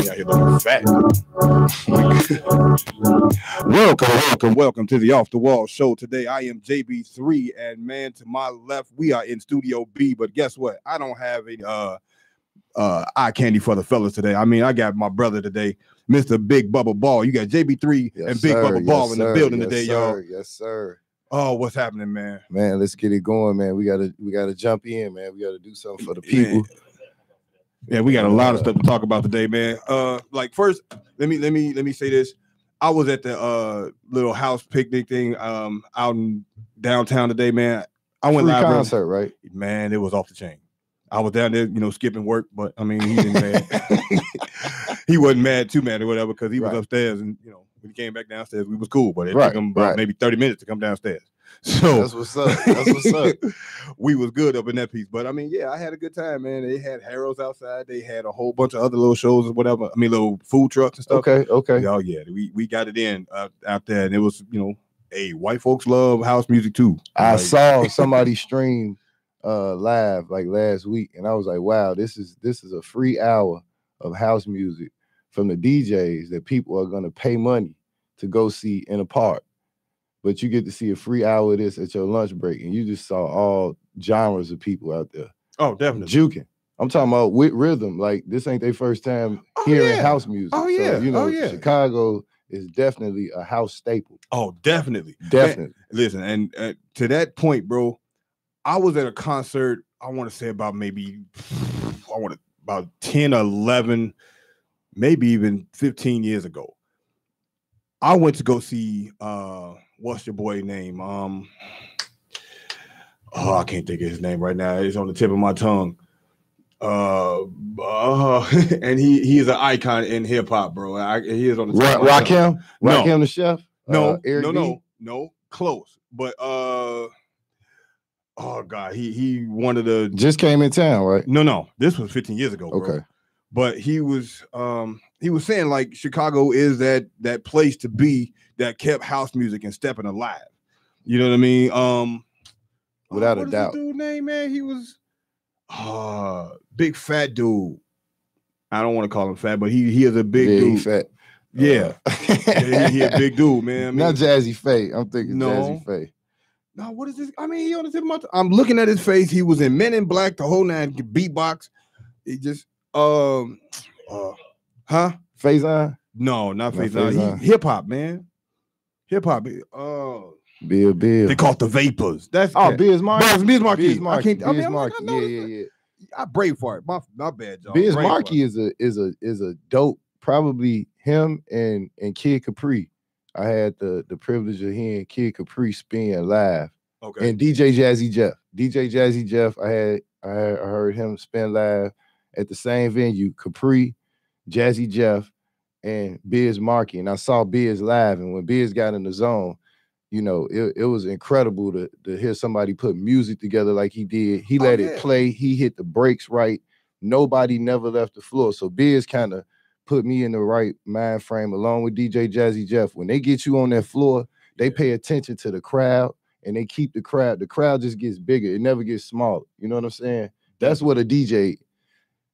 me out here looking fat. Welcome to the Off the Wall show. Today I am JB3, and man, to my left we are in Studio B. But guess what? I don't have any eye candy for the fellas today. I mean, I got my brother today, Mr. Big Bubba Ball. You got JB3 and Big Bubba Ball in the building today, y'all. Yes, sir. Oh, what's happening, man? Man, let's get it going, man. We gotta jump in, man. We gotta do something for the people. Yeah, we got a lot of stuff to talk about today, man. Like first, let me say this. I was at the little house picnic thing out in downtown today, man. I went live concert, right? Man, it was off the chain. I was down there, skipping work, but I mean, he didn't mad. He wasn't mad, too mad or whatever, because he was upstairs, and when he came back downstairs, we was cool, but it took him about maybe 30 minutes to come downstairs. So that's what's up. We was good up in that piece. But I mean, yeah, I had a good time, man. They had Harrow's outside. They had a whole bunch of other little shows or whatever. I mean, little food trucks and stuff. Okay. Oh yeah, we got it in out there, and it was, hey, white folks love house music too. I saw somebody stream live like last week, and I was like, wow, this is a free hour of house music from the DJs that people are gonna pay money to go see in a park. But you get to see a free hour of this at your lunch break, and you just saw all genres of people out there. Oh, definitely. Juking. I'm talking about with rhythm. Like, this ain't their first time hearing house music. Oh, yeah. So, Chicago is definitely a house staple. Oh, definitely. Definitely. Listen, and to that point, bro, I was at a concert, I want to say about 10 or 11, maybe even 15 years ago. I went to go see what's your boy name? I can't think of his name right now. It's on the tip of my tongue. And he is an icon in hip hop, bro. He is on the tip of my tongue. Rakim the Chef? No, close. But oh God, he wanted to just came in town, right? No, this was 15 years ago, bro. Okay. But he was saying like Chicago is that place to be that kept house music and stepping alive. You know what I mean? Without a doubt. What is this dude's name, man? He was big fat dude. I don't want to call him fat, but he is a big dude. He fat. Yeah. He a big dude, man. I mean, not Jazzy Faye. I'm thinking Jazzy Faye. No, what is this? I mean, he on the tip of my I'm looking at his face. He was in Men in Black, the whole nine, beatbox. He just Faison? No, not Faison. Hip hop, man. Hip hop. Bill. They call it the Vapors. That's Biz Markie. Biz Markie. Yeah. I brave for it. My bad, y'all. Biz Markie is a dope. Probably him and Kid Capri. I had the privilege of hearing Kid Capri spin live. Okay. And DJ Jazzy Jeff. I heard him spin live at the same venue. Capri, Jazzy Jeff, and Biz Markie. And I saw Biz live, and when Biz got in the zone, it was incredible to hear somebody put music together like he did. He let it play. He hit the breaks right. Nobody never left the floor. So Biz kind of put me in the right mind frame along with DJ Jazzy Jeff. When they get you on that floor, they pay attention to the crowd, and they keep the crowd. The crowd just gets bigger. It never gets smaller. You know what I'm saying? That's what a DJ...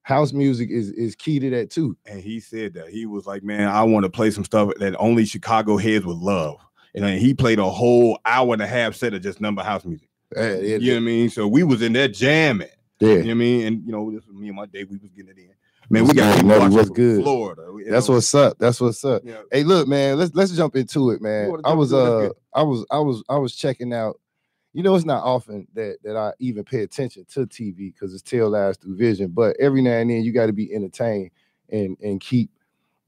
House music is key to that too. And he said that. He was like, man, I want to play some stuff that only Chicago heads would love. And he played a whole hour and a half set of just number house music. You know what I mean? So we was in there jamming. Yeah. You know what I mean? And this was me and my day. We was getting it in. Man, we got what's good. Florida. That's what's up. Yeah. Hey, look, man, let's jump into it, man. I was checking out. It's not often that I even pay attention to TV because it's tail eyes through vision. But every now and then you got to be entertained and keep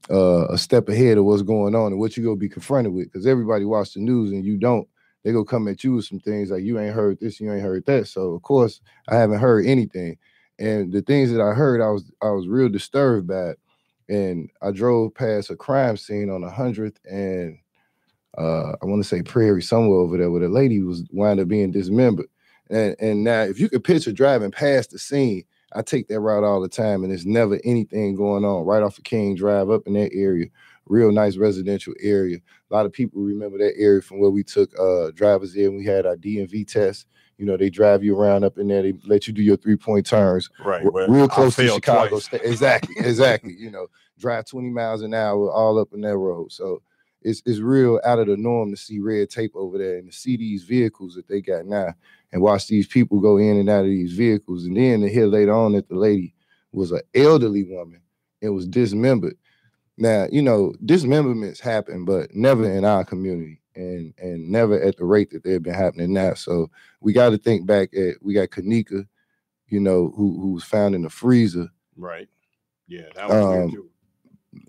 a step ahead of what's going on and what you're going to be confronted with. Because everybody watch the news and you don't. They're going to come at you with some things like you ain't heard this, you ain't heard that. So, of course, I haven't heard anything. And the things that I heard, I was real disturbed by it. And I drove past a crime scene on 100th and I want to say Prairie, somewhere over there, where the lady was wound up being dismembered. And now, if you could picture driving past the scene, I take that route all the time, and there's never anything going on right off of King Drive up in that area. Real nice residential area. A lot of people remember that area from where we took drivers there and we had our DMV test. You know, they drive you around up in there. They let you do your 3-point turns. Right. Real close to Chicago. Exactly. You know, drive 20 miles an hour all up in that road. So it's real out of the norm to see red tape over there and to see these vehicles that they got now and watch these people go in and out of these vehicles. And then to hear later on that the lady was an elderly woman and was dismembered. Now, you know, dismemberments happen, but never in our community and never at the rate that they've been happening now. So we got to think back we got Kanika, you know, who was found in the freezer. Right. Yeah, that was weird too.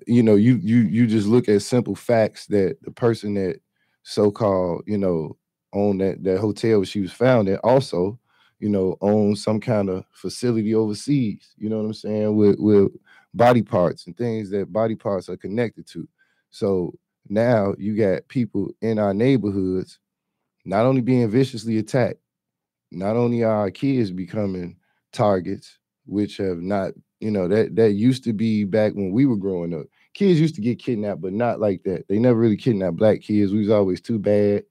You know, you just look at simple facts that the person that so-called, you know, owned that hotel where she was found at also, you know, owned some kind of facility overseas, you know what I'm saying, with body parts and things that body parts are connected to. So now you got people in our neighborhoods not only being viciously attacked, not only are our kids becoming targets, which have not, you know, that used to be back when we were growing up. Kids used to get kidnapped, but not like that. They never really kidnapped black kids. We was always too bad,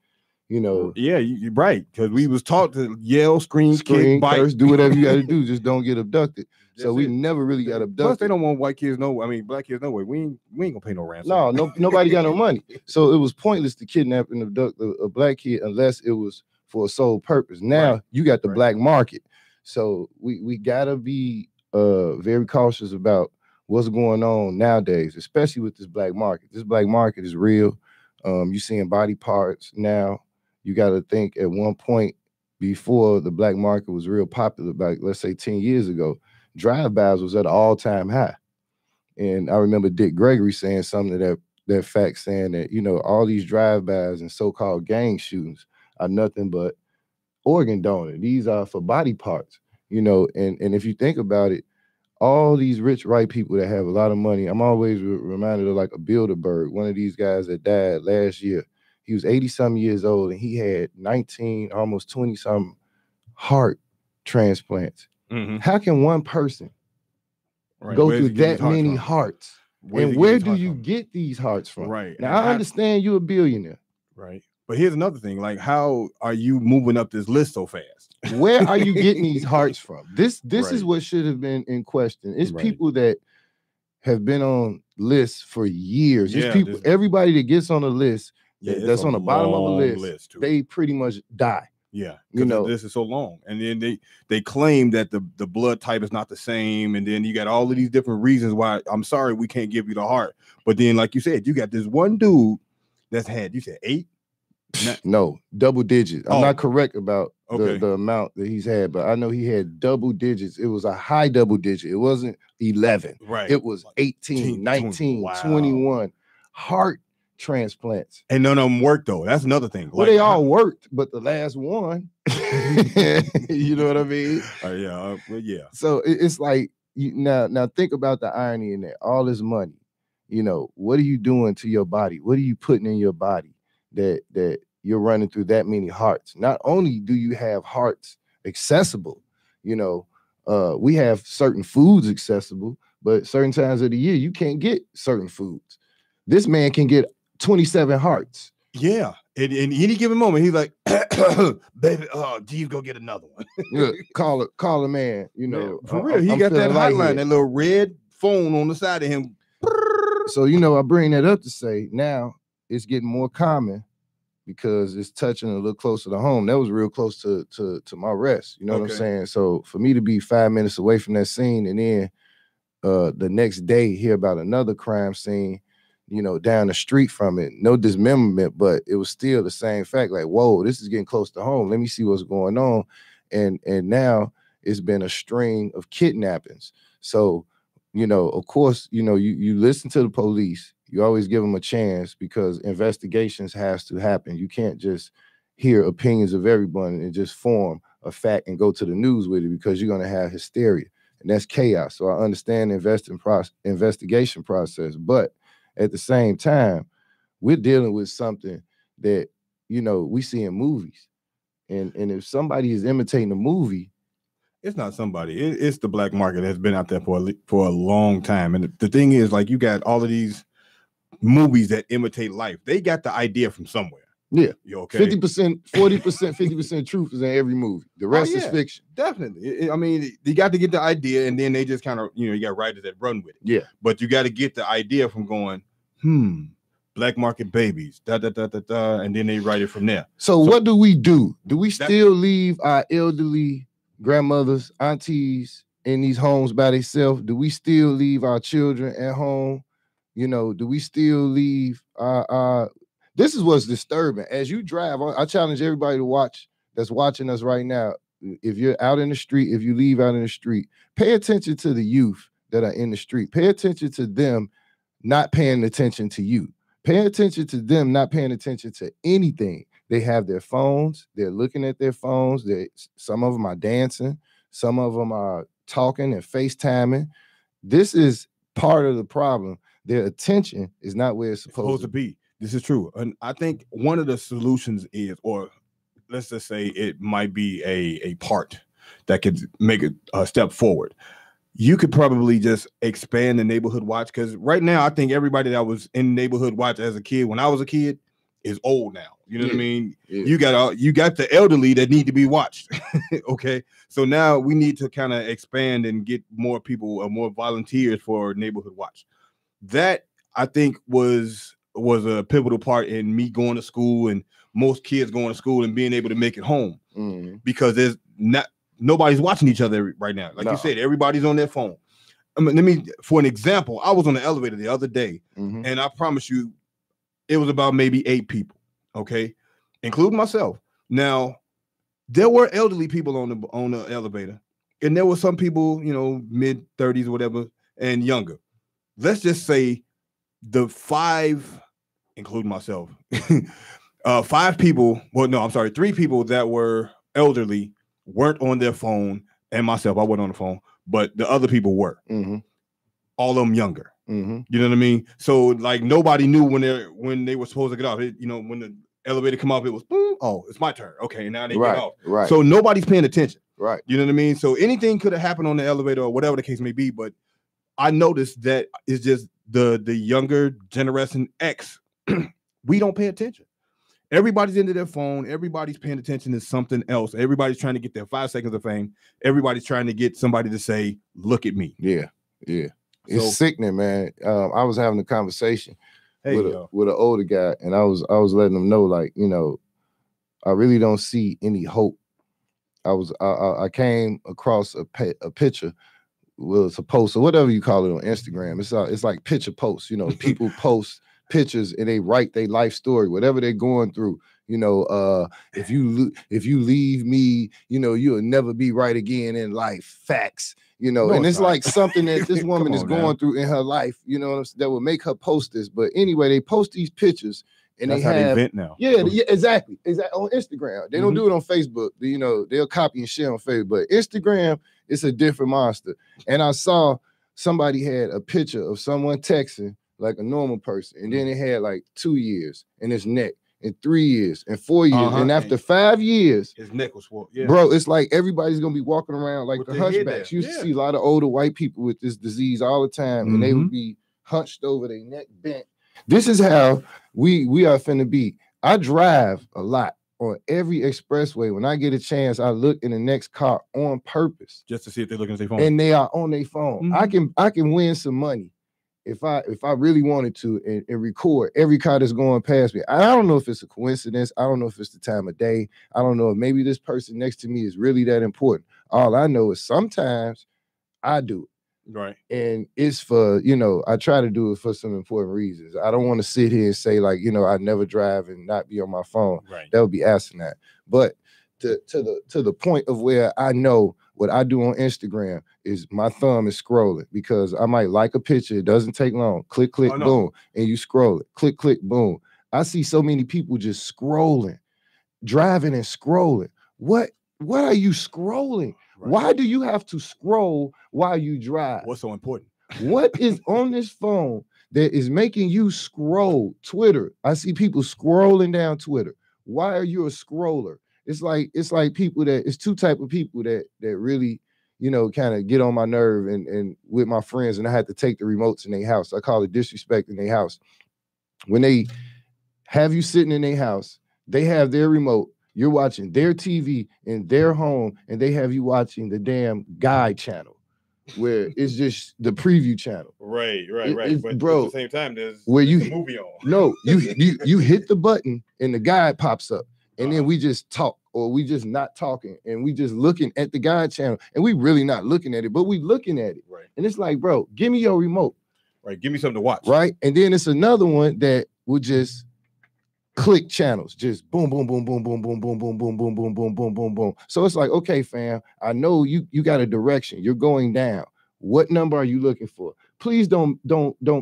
you know. Yeah, you're right. Because we was taught to yell, scream, kick, bite, curse, do whatever you got to do. Just don't get abducted. So we never really got abducted. Plus, they don't want white kids black kids no way. We ain't gonna pay no ransom. No, nobody got no money. So it was pointless to kidnap and abduct a black kid unless it was for a sole purpose. Now you got the black market. So we gotta be very cautious about what's going on nowadays, especially with this black market. This black market is real. You seeing body parts now. You got to think at one point before the black market was real popular, like let's say 10 years ago, drive-bys was at an all-time high. And I remember Dick Gregory saying something to that fact, saying that, you know, all these drive-bys and so-called gang shootings are nothing but organ donor. These are for body parts, you know, and if you think about it, all these rich white people that have a lot of money, I'm always reminded of like a Bilderberg, one of these guys that died last year. He was 80-some years old and he had 19, almost 20-some heart transplants. Mm-hmm. How can one person go through that many hearts? And where do you get these hearts from? Right. Now, I understand you're a billionaire. Right. But here's another thing. Like, how are you moving up this list so fast? Where are you getting these hearts from? This is what should have been in question. It's people that have been on lists for years. It's people, everybody that gets on a list that's on the bottom of the list, they pretty much die. Yeah, you know, this is so long. And then they claim that the blood type is not the same. And then you got all of these different reasons why, I'm sorry, we can't give you the heart. But then, like you said, you got this one dude that's had, you said 8? No, double digits. I'm not correct about the amount that he's had, but I know he had double digits. It was a high double digit. It wasn't 11. Right. It was 18, 19, 21 heart transplants. And none of them worked, though. That's another thing. Well, they all worked, but the last one, you know what I mean? Yeah. So it's like, now think about the irony in that. All this money, you know, what are you doing to your body? What are you putting in your body that you're running through that many hearts? Not only do you have hearts accessible, you know, we have certain foods accessible, but certain times of the year, you can't get certain foods. This man can get 27 hearts. Yeah. In any given moment, he's like, baby, geez, go get another one. Look, call a man, you know. Man, for real, he got that hotline, that little red phone on the side of him. So, you know, I bring that up to say now it's getting more common because it's touching a little closer to home. That was real close to my rest. You know what I'm saying? So for me to be 5 minutes away from that scene and then the next day hear about another crime scene, you know, down the street from it, no dismemberment, but it was still the same fact. Like, whoa, this is getting close to home. Let me see what's going on. And now it's been a string of kidnappings. So, you know, of course, you know, you listen to the police. You always give them a chance because investigations has to happen. You can't just hear opinions of everyone and just form a fact and go to the news with it because you're going to have hysteria. And that's chaos. So I understand the investigation process. But at the same time, we're dealing with something that, you know, we see in movies. And if somebody is imitating a movie, it's not somebody. It's the black market that's been out there for a long time. And the thing is, like, you got all of these movies that imitate life. They got the idea from somewhere. Yeah. You okay? 50%, 40%, 50% truth is in every movie. The rest is fiction. Definitely. I mean, you got to get the idea, and then they just kind of, you got writers that run with it. Yeah. But you got to get the idea from going, black market babies, and then they write it from there. So what do we do? Do we still leave our elderly grandmothers, aunties in these homes by themselves? Do we still leave our children at home? Do we still leave our this is what's disturbing. As you drive, I challenge everybody to watch that's watching us right now. If you're out in the street, if you leave out in the street, pay attention to the youth that are in the street. Pay attention to them not paying attention to you. Pay attention to them not paying attention to anything. They have their phones. They're looking at their phones. Some of them are dancing. Some of them are talking and FaceTiming. This is part of the problem. Their attention is not where it's supposed to be. This is true. And I think one of the solutions is, or let's just say it might be a part that could make a step forward. You could probably just expand the neighborhood watch, because right now I think everybody that was in neighborhood watch as a kid, when I was a kid, is old now. You know what I mean? Yeah. You got the elderly that need to be watched. Okay. So now we need to kind of expand and get more people, more volunteers for neighborhood watch. That I think was a pivotal part in me going to school, and most kids going to school and being able to make it home, because there's nobody's watching each other right now. Like you said, everybody's on their phone. For an example, I was on the elevator the other day, and I promise you, it was about maybe 8 people, okay, including myself. Now, there were elderly people on the elevator, and there were some people, mid-30s or whatever, and younger. Let's just say the 5, including myself, 5 people. Well, no, I'm sorry, 3 people that were elderly weren't on their phone, and myself, I wasn't on the phone, but the other people were. All of them younger. You know what I mean? So like nobody knew when they were supposed to get off. When the elevator come off, it was boom. Oh, it's my turn. Okay, now they get off. Right. So nobody's paying attention. Right. You know what I mean? So anything could have happened on the elevator or whatever the case may be, but I noticed that it's just the younger generation X. We don't pay attention. Everybody's into their phone. Everybody's paying attention to something else. Everybody's trying to get their 5 seconds of fame. Everybody's trying to get somebody to say, "Look at me." Yeah. It's sickening, man. I was having a conversation with an older guy, and I was letting him know, like, I really don't see any hope. I came across a picture. Well, it's a post or whatever you call it on Instagram. It's like picture posts. People post pictures and they write their life story, whatever they're going through. If you leave me, you'll never be right again in life. Facts. And it's like something that this woman is going through in her life, that would make her post this. But anyway, they post these pictures and that's how they vent now. Yeah, exactly. On Instagram. They don't do it on Facebook. They'll copy and share on Facebook. But Instagram, it's a different monster. And I saw somebody had a picture of someone texting like a normal person, and then it had like 2 years in his neck, and 3 years, and 4 years, and after 5 years, his neck was swollen. Yeah. Bro, it's like everybody's gonna be walking around like the hunchbacks. You used to see a lot of older white people with this disease all the time, and they would be hunched over, their neck bent. This is how we are finna be. I drive a lot on every expressway. When I get a chance, I look in the next car on purpose just to see if they're looking at their phone, and they are on their phone. I can win some money if I really wanted to and record every car that's going past me. I don't know if it's a coincidence. I don't know if it's the time of day. I don't know if maybe this person next to me is really that important. All I know is sometimes I do it. Right. And it's for, I try to do it for some important reasons. I don't want to sit here and say like, I never drive and not be on my phone. Right. That would be asinine. But to the point of where I know what I do on Instagram is my thumb is scrolling, because I might like a picture. It doesn't take long. Click, click, boom. And you scroll it. Click, click, boom. I see so many people just scrolling, driving and scrolling. What are you scrolling? Right. Why do you have to scroll while you drive? What's so important? What is on this phone that is making you scroll? Twitter. I see people scrolling down Twitter. Why are you a scroller? It's like people it's 2 type of people that really, kind of get on my nerve and with my friends, and I had to take the remotes in their house. I call it disrespect in their house. When they have you sitting in their house, They have their remote. You're watching their TV in their home, and they have you watching the damn guide channel, where it's just the preview channel. Right. But bro, at the same time, there's a movie on. No, you hit the button and the guide pops up, and then we just talk, or we just not talking, and we just looking at the guide channel, and we really not looking at it, but we looking at it. Right. And it's like, bro, give me your remote. Right. Give me something to watch. Right. And then it's another one that will just click channels, just boom, boom, boom, boom, boom, boom, boom, boom, boom, boom, boom, boom, boom, boom, boom. So it's like, okay, fam, I know you got a direction. You're going down. What number are you looking for? Please don't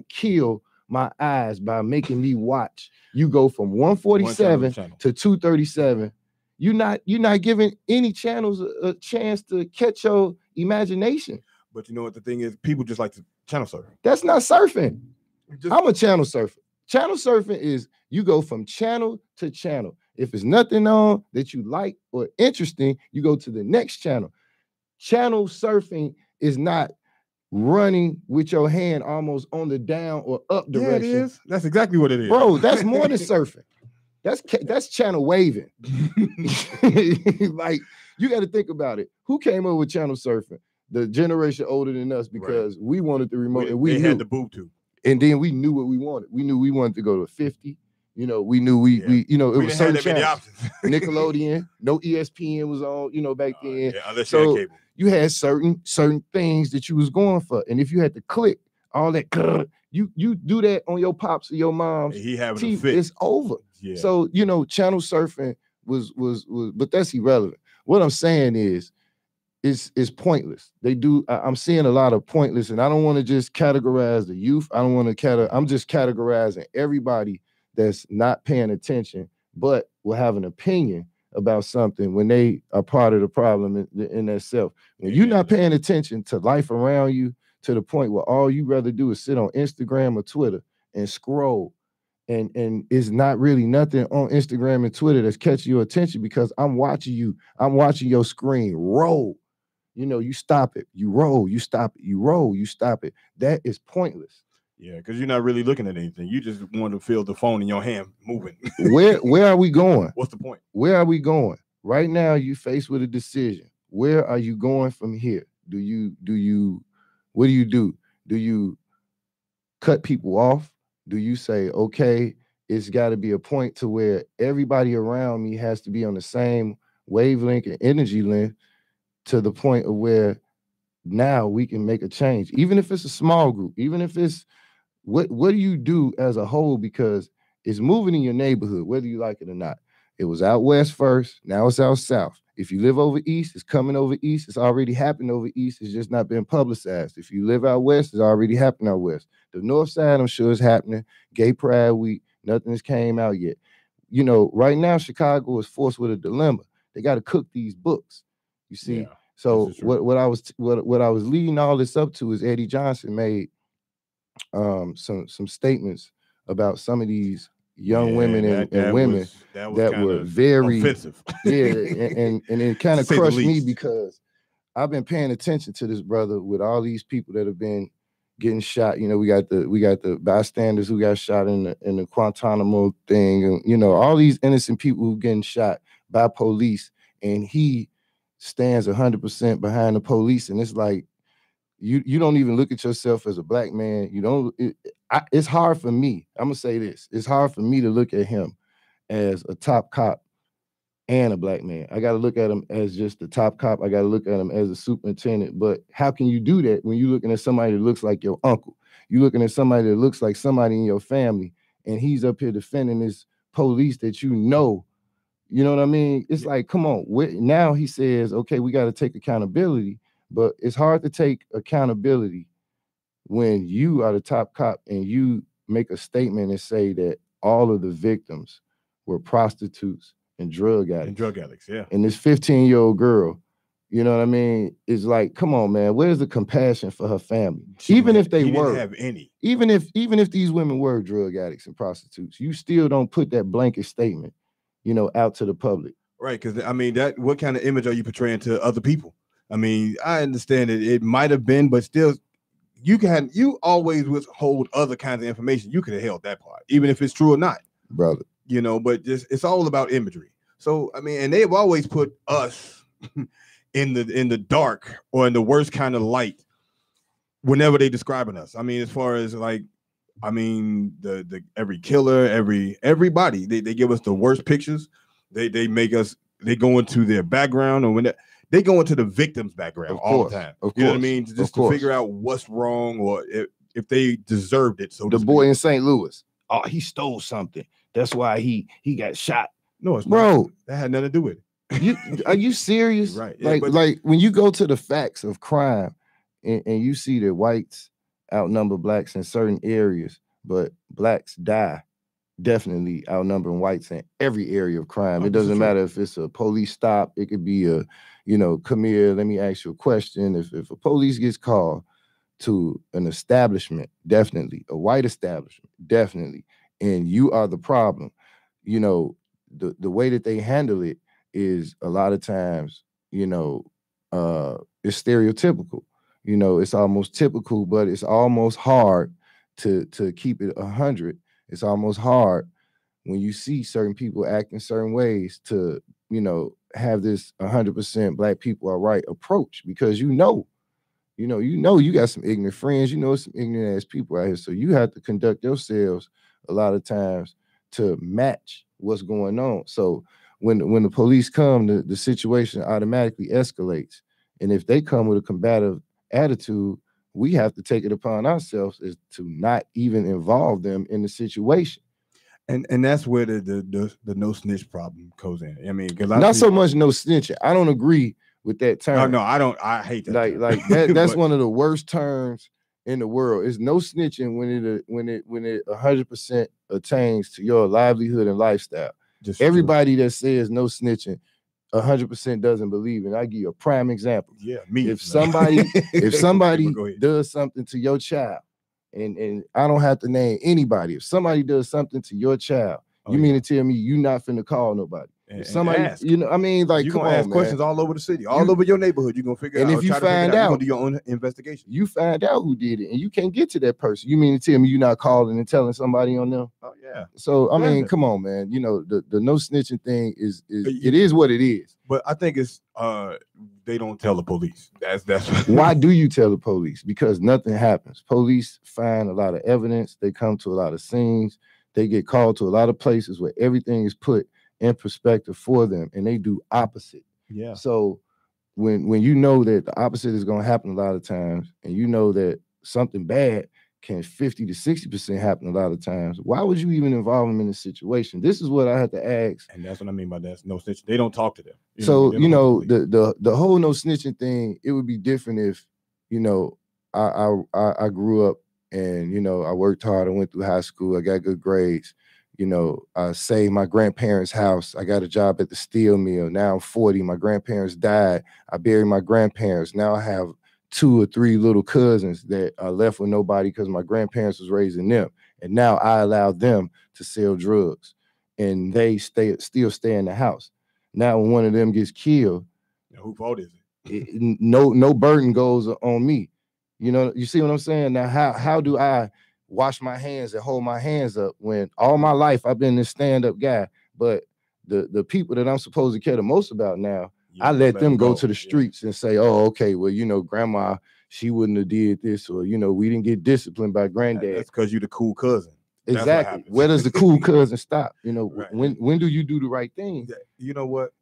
kill my eyes by making me watch. You go from 147 to 237. You're not giving any channels a chance to catch your imagination. But you know what the thing is? People just like to channel surf. That's not surfing. I'm a channel surfer. Channel surfing is you go from channel to channel. If it's nothing on that you like or interesting, you go to the next channel. Channel surfing is not running with your hand almost on the down or up direction. Yeah, it is. That's exactly what it is. Bro, that's more than surfing. That's channel waving. Like, you got to think about it. Who came up with channel surfing? The generation older than us, because we wanted the remote, and we had the boob too. And then we knew what we wanted. We knew we wanted to go to 50. You know, we knew we it was certain channels. Nickelodeon, no ESPN was on, back then. Unless you had cable. You had certain things that you was going for. And if you had to click all that, you do that on your pops or your mom's TV, it's over. Yeah. So, channel surfing was, but that's irrelevant. What I'm saying is pointless. I'm seeing a lot of pointless, and I don't want to just categorize the youth. I don't want to I'm just categorizing everybody that's not paying attention, but will have an opinion about something when they are part of the problem in themselves. When you're not paying attention to life around you, to the point where all you rather do is sit on Instagram or Twitter and scroll, and it's not really nothing on Instagram and Twitter that's catching your attention, because I'm watching your screen roll. You stop it, you roll, you stop it, you roll, you stop it. That is pointless. Yeah, because you're not really looking at anything. You just want to feel the phone in your hand moving. Where are we going? What's the point? Where are we going? Right now, you faced with a decision. Where are you going from here? What do you do? Do you cut people off? Do you say, okay, it's got to be a point to where everybody around me has to be on the same wavelength and energy length, to the point of where now we can make a change, even if it's a small group, even if it's what do you do as a whole? Because it's moving in your neighborhood, whether you like it or not. It was out west first, now it's out south. If you live over east, it's coming over east. It's already happened over east. It's just not been publicized. If you live out west, it's already happened out west. The north side, I'm sure, is happening. Gay Pride Week, nothing has came out yet. Right now, Chicago is forced with a dilemma. They got to cook these books. You see, so what I was leading all this up to is Eddie Johnson made some statements about some of these young women and women that were very offensive. And it kind of crushed me, because I've been paying attention to this brother with all these people that have been getting shot. We got the bystanders who got shot in the Guantanamo thing, and all these innocent people who getting shot by police, and he stands 100% behind the police. And it's like, you don't even look at yourself as a black man. It's hard for me. I'm gonna say this. It's hard for me to look at him as a top cop and a black man. I got to look at him as just the top cop. I got to look at him as a superintendent. But how can you do that when you're looking at somebody that looks like your uncle? You're looking at somebody that looks like somebody in your family, and he's up here defending this police that you know what I mean? It's like, come on. Now he says, okay, we got to take accountability, but it's hard to take accountability when you are the top cop and you make a statement and say that all of the victims were prostitutes and drug addicts. Yeah. And this 15-year-old girl, you know what I mean? It's like, come on, man. Where's the compassion for her family? Even if they were, have any. Even if these women were drug addicts and prostitutes, you still don't put that blanket statement, out to the public. Right. Because what kind of image are you portraying to other people? I understand it might have been, but still, you always withhold other kinds of information. You could have held that part, even if it's true or not. Brother. you know, but just it's all about imagery. So I mean, and they've always put us in the dark or in the worst kind of light whenever they describing us. I mean, as far as like, I mean, the every killer, everybody, they give us the worst pictures. They make us, they go into their background, or when they go into the victim's background all the time. You know what I mean? Just to figure out what's wrong or if they deserved it. So the boy in St. Louis, oh, he stole something. That's why he got shot. No, it's bro. Not. That had nothing to do with it. Are you serious? Right. Yeah, like when you go to the facts of crime and you see that whites outnumber blacks in certain areas, but blacks die definitely outnumbering whites in every area of crime. It doesn't matter if it's a police stop. It could be a, you know, come here, let me ask you a question. If a police gets called to an establishment, definitely, a white establishment, definitely, and you are the problem, you know, the way that they handle it is a lot of times, you know, it's stereotypical. You know, it's almost typical, but it's almost hard to keep it 100. It's almost hard when you see certain people act in certain ways to, you know, have this 100% black people are right approach, because you got some ignorant friends, you know, some ignorant ass people out here. So you have to conduct yourselves a lot of times to match what's going on. So when the police come, the situation automatically escalates. And if they come with a combative attitude, we have to take it upon ourselves is to not even involve them in the situation. And that's where the no snitch problem goes in. I mean, because not so much no snitching. I don't agree with that term. No, I don't. I hate that. Like that. That's one of the worst terms in the world. It's no snitching when it 100% attains to your livelihood and lifestyle. Everybody that says no snitching 100% doesn't believe, and I give you a prime example. Yeah, me. If somebody does something to your child, and I don't have to name anybody. If somebody does something to your child, you mean to tell me you not finna call nobody? And somebody, ask. You know, I mean, like, you're come gonna on, ask man. questions all over the city, all over your neighborhood. You're gonna figure and out. And if you find out, you're gonna do your own investigation. You find out who did it, and you can't get to that person. You mean to tell me you're not calling and telling somebody on them? Oh yeah. So I mean, come on, man. You know, the no snitching thing is what it is. But I think it's they don't tell the police. That's why do you tell the police? Because nothing happens. Police find a lot of evidence. They come to a lot of scenes. They get called to a lot of places where everything is put in perspective for them, and they do opposite. Yeah. So when you know that the opposite is going to happen a lot of times, and you know that something bad can 50 to 60% happen a lot of times, why would you even involve them in the situation? This is what I have to ask. And that's what I mean by that. No snitching. They don't talk to them. The whole no snitching thing, it would be different if, you know, I grew up and, you know, I worked hard. I went through high school. I got good grades. You know, I saved my grandparents' house. I got a job at the steel mill. Now I'm 40. My grandparents died. I buried my grandparents. Now I have 2 or 3 little cousins that are left with nobody because my grandparents was raising them. And now I allow them to sell drugs, and they still stay in the house. Now when one of them gets killed, now, whose fault is it? No burden goes on me. You know, you see what I'm saying? Now, how do I wash my hands and hold my hands up when all my life I've been this stand-up guy, but the people that I'm supposed to care the most about now, I let them go to the streets and say, oh, okay, well, you know, grandma, she wouldn't have did this, or, you know, we didn't get disciplined by granddad. That's because you're the cool cousin. Exactly. Where does the cool cousin stop? You know, right. When do you do the right thing? You know what?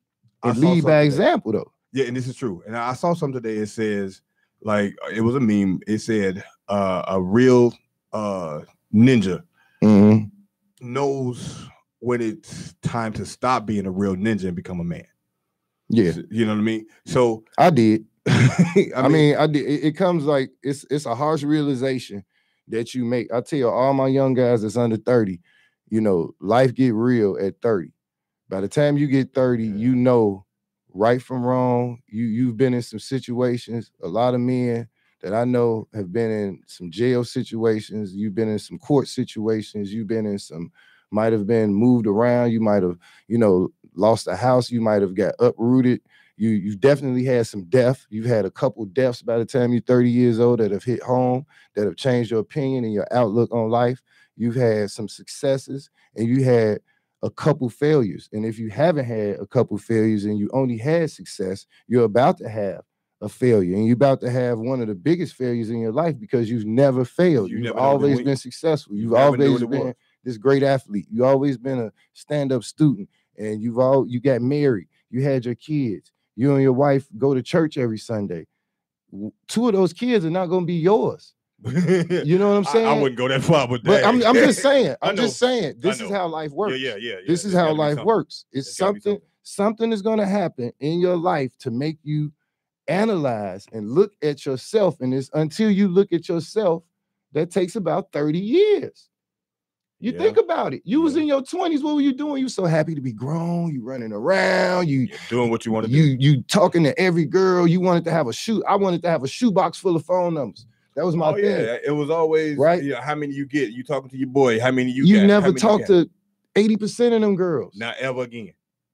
And lead by example, though. Yeah, and this is true. And I saw something today. It says, like, it was a meme. It said a real ninja knows when it's time to stop being a real ninja and become a man. Yeah, you know what I mean. So I did. I mean, I did. It comes like it's a harsh realization that you make. I tell all my young guys that's under 30, you know, life get real at 30. By the time you get 30, you know right from wrong. You've been in some situations. A lot of men that I know have been in some jail situations. You've been in some court situations. You've been in some, might have been moved around. You might have, you know, lost a house. You might have got uprooted. You've definitely had some death. You've had a couple deaths by the time you're 30 years old that have hit home, that have changed your opinion and your outlook on life. You've had some successes, and you had a couple failures. And if you haven't had a couple failures and you only had success, you're about to have a failure. And you're about to have one of the biggest failures in your life because you've never failed. You've always been successful. You've always been this great athlete. You've always been a stand-up student. And you got married. You had your kids. You and your wife go to church every Sunday. 2 of those kids are not going to be yours. You know what I'm saying? I wouldn't go that far with that. But I'm just saying. I'm just saying. This is how life works. Yeah. This is how life works. It's something is going to happen in your life to make you analyze and look at yourself. And it's until you look at yourself, that takes about 30 years. You think about it. You was in your 20s. What were you doing? You so happy to be grown. You running around. You're doing what you want to do. You talking to every girl. You wanted to have a shoe. I wanted to have a shoebox full of phone numbers. That was my thing. Yeah. It was always right. How many you get? You talking to your boy? How many you got? You never talked to 80% of them girls. Not ever again.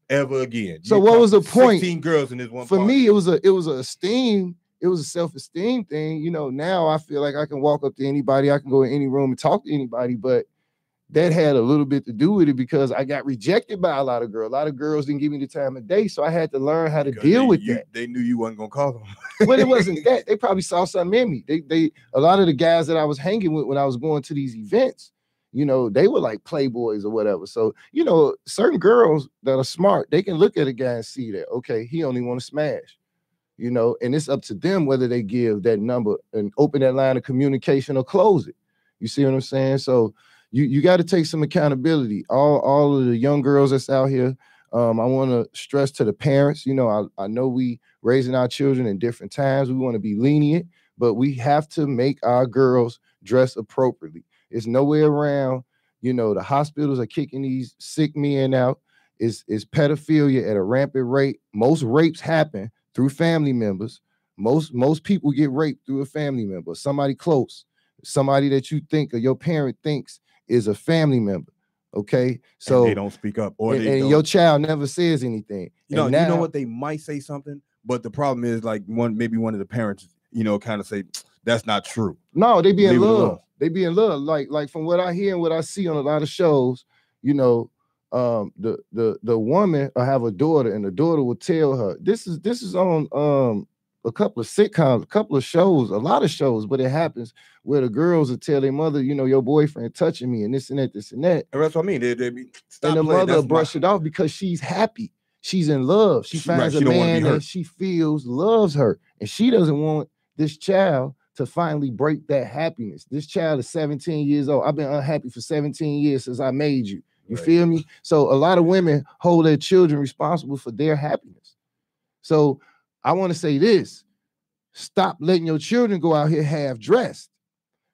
Ever again. So what was the point? 16 girls in this one. For me, it was a esteem. It was a self-esteem thing. You know, now I feel like I can walk up to anybody. I can go in any room and talk to anybody. But that had a little bit to do with it because I got rejected by a lot of girls. A lot of girls didn't give me the time of day, so I had to learn how to deal with that. They knew you wasn't gonna call them. But it wasn't that. They probably saw something in me. They a lot of the guys that I was hanging with when I was going to these events, you know, they were like playboys or whatever. So, you know, certain girls that are smart, they can look at a guy and see that, okay, he only want to smash, you know, and it's up to them whether they give that number and open that line of communication or close it. You see what I'm saying? So you got to take some accountability. All of the young girls that's out here, I want to stress to the parents, you know, I know we raising our children in different times. We want to be lenient, but we have to make our girls dress appropriately. It's nowhere around, you know, the hospitals are kicking these sick men out. It's pedophilia at a rampant rate. Most rapes happen through family members. Most people get raped through a family member, somebody close, somebody that you think or your parent thinks is a family member. Okay, so and they don't speak up, or and your child never says anything. You know what? They might say something, but the problem is like maybe one of the parents, you know, kind of say that's not true. No, they be in love. They be in love. Like from what I hear and what I see on a lot of shows, you know, the woman will have a daughter, and the daughter will tell her this is on a couple of sitcoms, a couple of shows, a lot of shows, but it happens where the girls will tell their mother, you know, your boyfriend touching me and this and that, this and that. And that's what I mean. They be, and the mother brush it off because she's happy. She's in love. She finds a man that she feels loves her. And she doesn't want this child to finally break that happiness. This child is 17 years old. I've been unhappy for 17 years since I made you. You feel me? So a lot of women hold their children responsible for their happiness. So I want to say this. Stop letting your children go out here half dressed.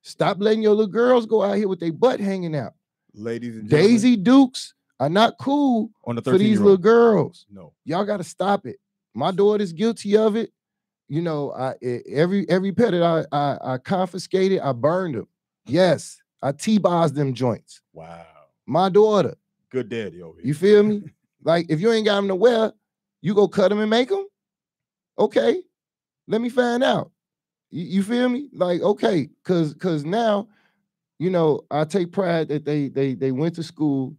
Stop letting your little girls go out here with their butt hanging out. Ladies and gentlemen, Daisy Dukes are not cool on the for these little girls. No. Y'all got to stop it. My daughter's guilty of it. You know, every pair that I confiscated, I burned them. Yes, I T-bossed them joints. Wow. My daughter. Good daddy over here. You feel me? Like, if you ain't got them to wear, you go cut them and make them? Okay, let me find out. You feel me? Like, okay, cause now, you know, I take pride that they went to school.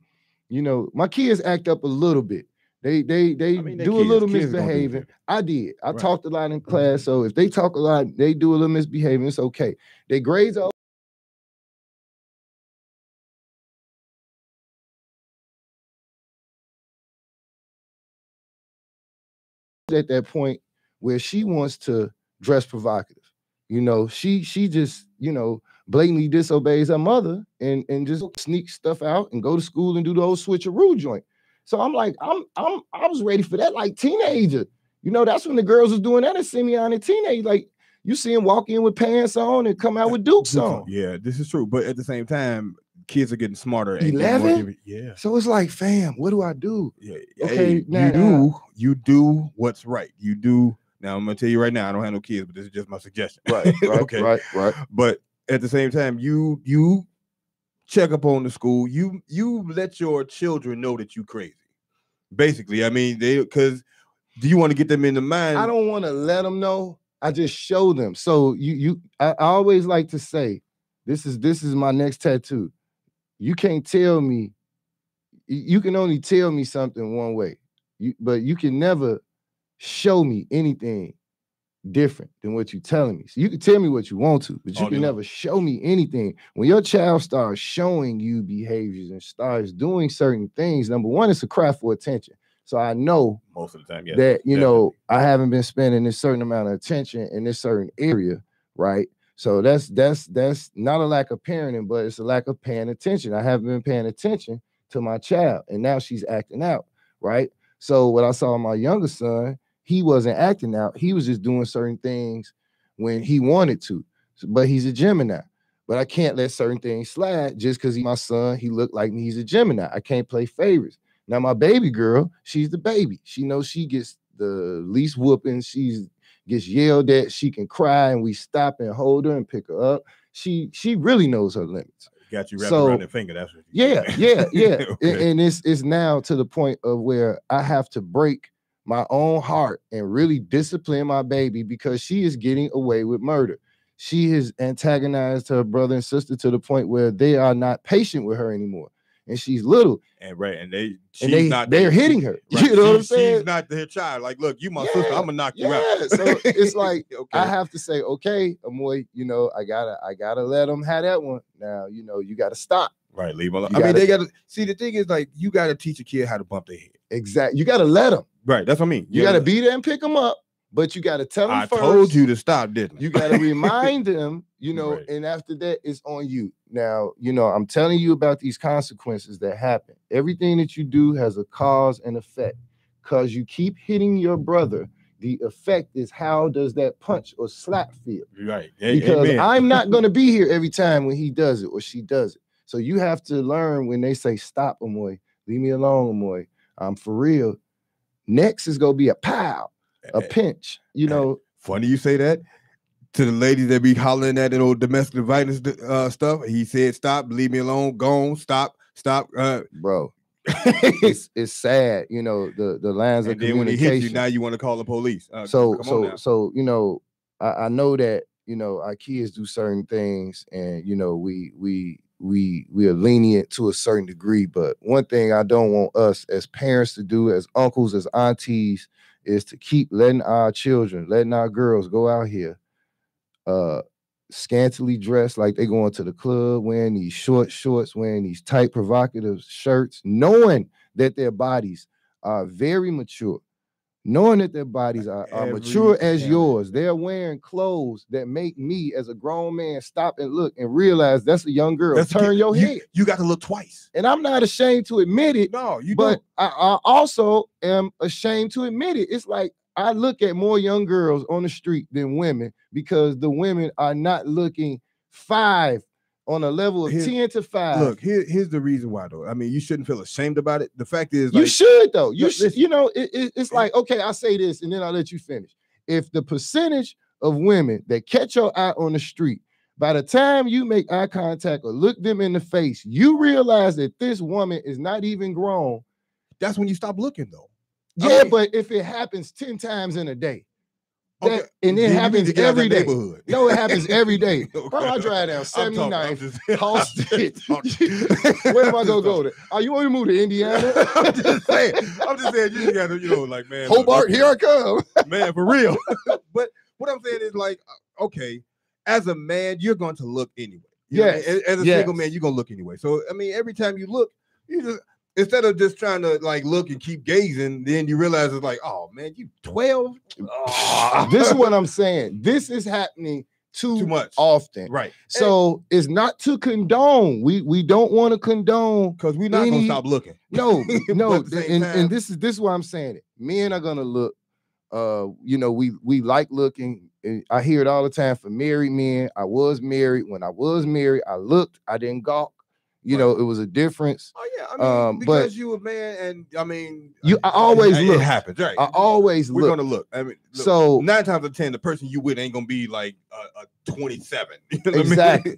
You know, my kids act up a little bit. They do a little misbehaving. I did. I talked a lot in class. So if they talk a lot, they do a little misbehaving. It's okay. Their grades are at that point where she wants to dress provocative. You know, she just, you know, blatantly disobeys her mother and just sneak stuff out and go to school and do the old switcheroo joint. So I'm like, I was ready for that like teenager. You know, that's when the girls was doing that at Simeon and teenage. Like, you see them walk in with pants on and come out with Dukes on. Yeah, this is true. But at the same time, kids are getting smarter. 11? Yeah. So it's like, fam, what do I do? Yeah. Okay, hey, you do what's right. You do. Now I'm gonna tell you right now, I don't have no kids, but this is just my suggestion. Right. Okay. Right. But at the same time, you check up on the school. You let your children know that you crazy. Basically, I mean, because do you want to get them in the mind? I don't want to let them know. I just show them. So I always like to say, this is my next tattoo. You can't tell me you can only tell me something one way, but you can never show me anything different than what you're telling me. So you can tell me what you want to, but you can never show me anything. When your child starts showing you behaviors and starts doing certain things, number one, it's a cry for attention. So I know most of the time, that, you know, I haven't been spending this certain amount of attention in this certain area, right? So that's not a lack of parenting, but it's a lack of paying attention. I haven't been paying attention to my child, and now she's acting out, right? So what I saw in my younger son, he wasn't acting out. He was just doing certain things when he wanted to, but he's a Gemini. But I can't let certain things slide just because he's my son. He looked like me. He's a Gemini. I can't play favorites. Now, my baby girl, she's the baby. She knows she gets the least whooping. She gets yelled at. She can cry, and we stop and hold her and pick her up. She really knows her limits. Got you wrapped around the finger. That's what yeah. Okay. And it's now to the point of where I have to break my own heart and really discipline my baby because she is getting away with murder. She has antagonized her brother and sister to the point where they are not patient with her anymore. And she's little. And they're hitting her. Right. You know what I'm saying? She's not their child. Like, look, you my sister, I'm gonna knock you out. So it's like I have to say, okay, Amoy, you know, I gotta let them have that one. Now, you know, you gotta stop. Right, leave them alone. They gotta see, the thing is, like, you gotta teach a kid how to bump their head. Exactly. You gotta let them. Right, that's what I mean. You gotta be there and pick them up. But you got to tell them first. I told you to stop, didn't I? You got to remind them, you know, right. And after that, it's on you. Now, you know, I'm telling you about these consequences that happen. Everything that you do has a cause and effect. Because you keep hitting your brother, the effect is how does that punch or slap feel? Right. Because I'm not going to be here every time when he does it or she does it. So you have to learn when they say, stop, Amoy, leave me alone, Amoy. I'm for real. Next is going to be a pow. A pinch, you know. Funny you say that. To the ladies that be hollering at that old domestic violence stuff, he said, "Stop, leave me alone, go on, stop." Bro, it's sad, you know. The lines of communication. When he hits you, now you want to call the police. So you know, I know that, you know, our kids do certain things, and you know, we are lenient to a certain degree. But one thing I don't want us as parents to do, as uncles, as aunties, is to keep letting our children, letting our girls go out here scantily dressed like they going to the club, wearing these short shorts, wearing these tight provocative shirts, knowing that their bodies are very mature, knowing that their bodies are mature as yours. They're wearing clothes that make me as a grown man stop and look and realize that's a young girl. Turn your head. You got to look twice. And I'm not ashamed to admit it. No, you but don't. I also am ashamed to admit it. It's like I look at more young girls on the street than women because the women are not looking 5 on a level of 10 to 5. Look, here's the reason why, though. I mean, you shouldn't feel ashamed about it. The fact is, you should, though. You should. You know, it's like, okay, I say this and then I'll let you finish. If the percentage of women that catch your eye on the street, by the time you make eye contact or look them in the face, you realize that this woman is not even grown. That's when you stop looking, though. Yeah, but if it happens 10 times in a day, and it happens every day. No, it happens every day. Bro, I drive down 79th, where am I gonna go to? Oh, you want to move to Indiana? I'm just saying, you just gotta, you know, like, man, Hobart, here I come. Man, for real. But what I'm saying is, like, okay, as a man, you're going to look anyway. As a single man, you're gonna look anyway. So, I mean, every time you look, you just, instead of just trying to like look and keep gazing, then you realize it's like, oh man, you 12. Oh. This is what I'm saying. This is happening too much often. Right. So it's not to condone. We don't want to condone because we're not gonna stop looking. No. and this is why I'm saying it. Men are gonna look. You know, we like looking. I hear it all the time for married men. I was married. When I was married, I looked. I didn't gawk. You know, it was a difference. Oh yeah, I mean, because you a man, and I mean, I always look. It happens, right? I always look. We're gonna look. I mean, look, so 9 times out of 10, the person you with ain't gonna be like a 27. You know what exactly.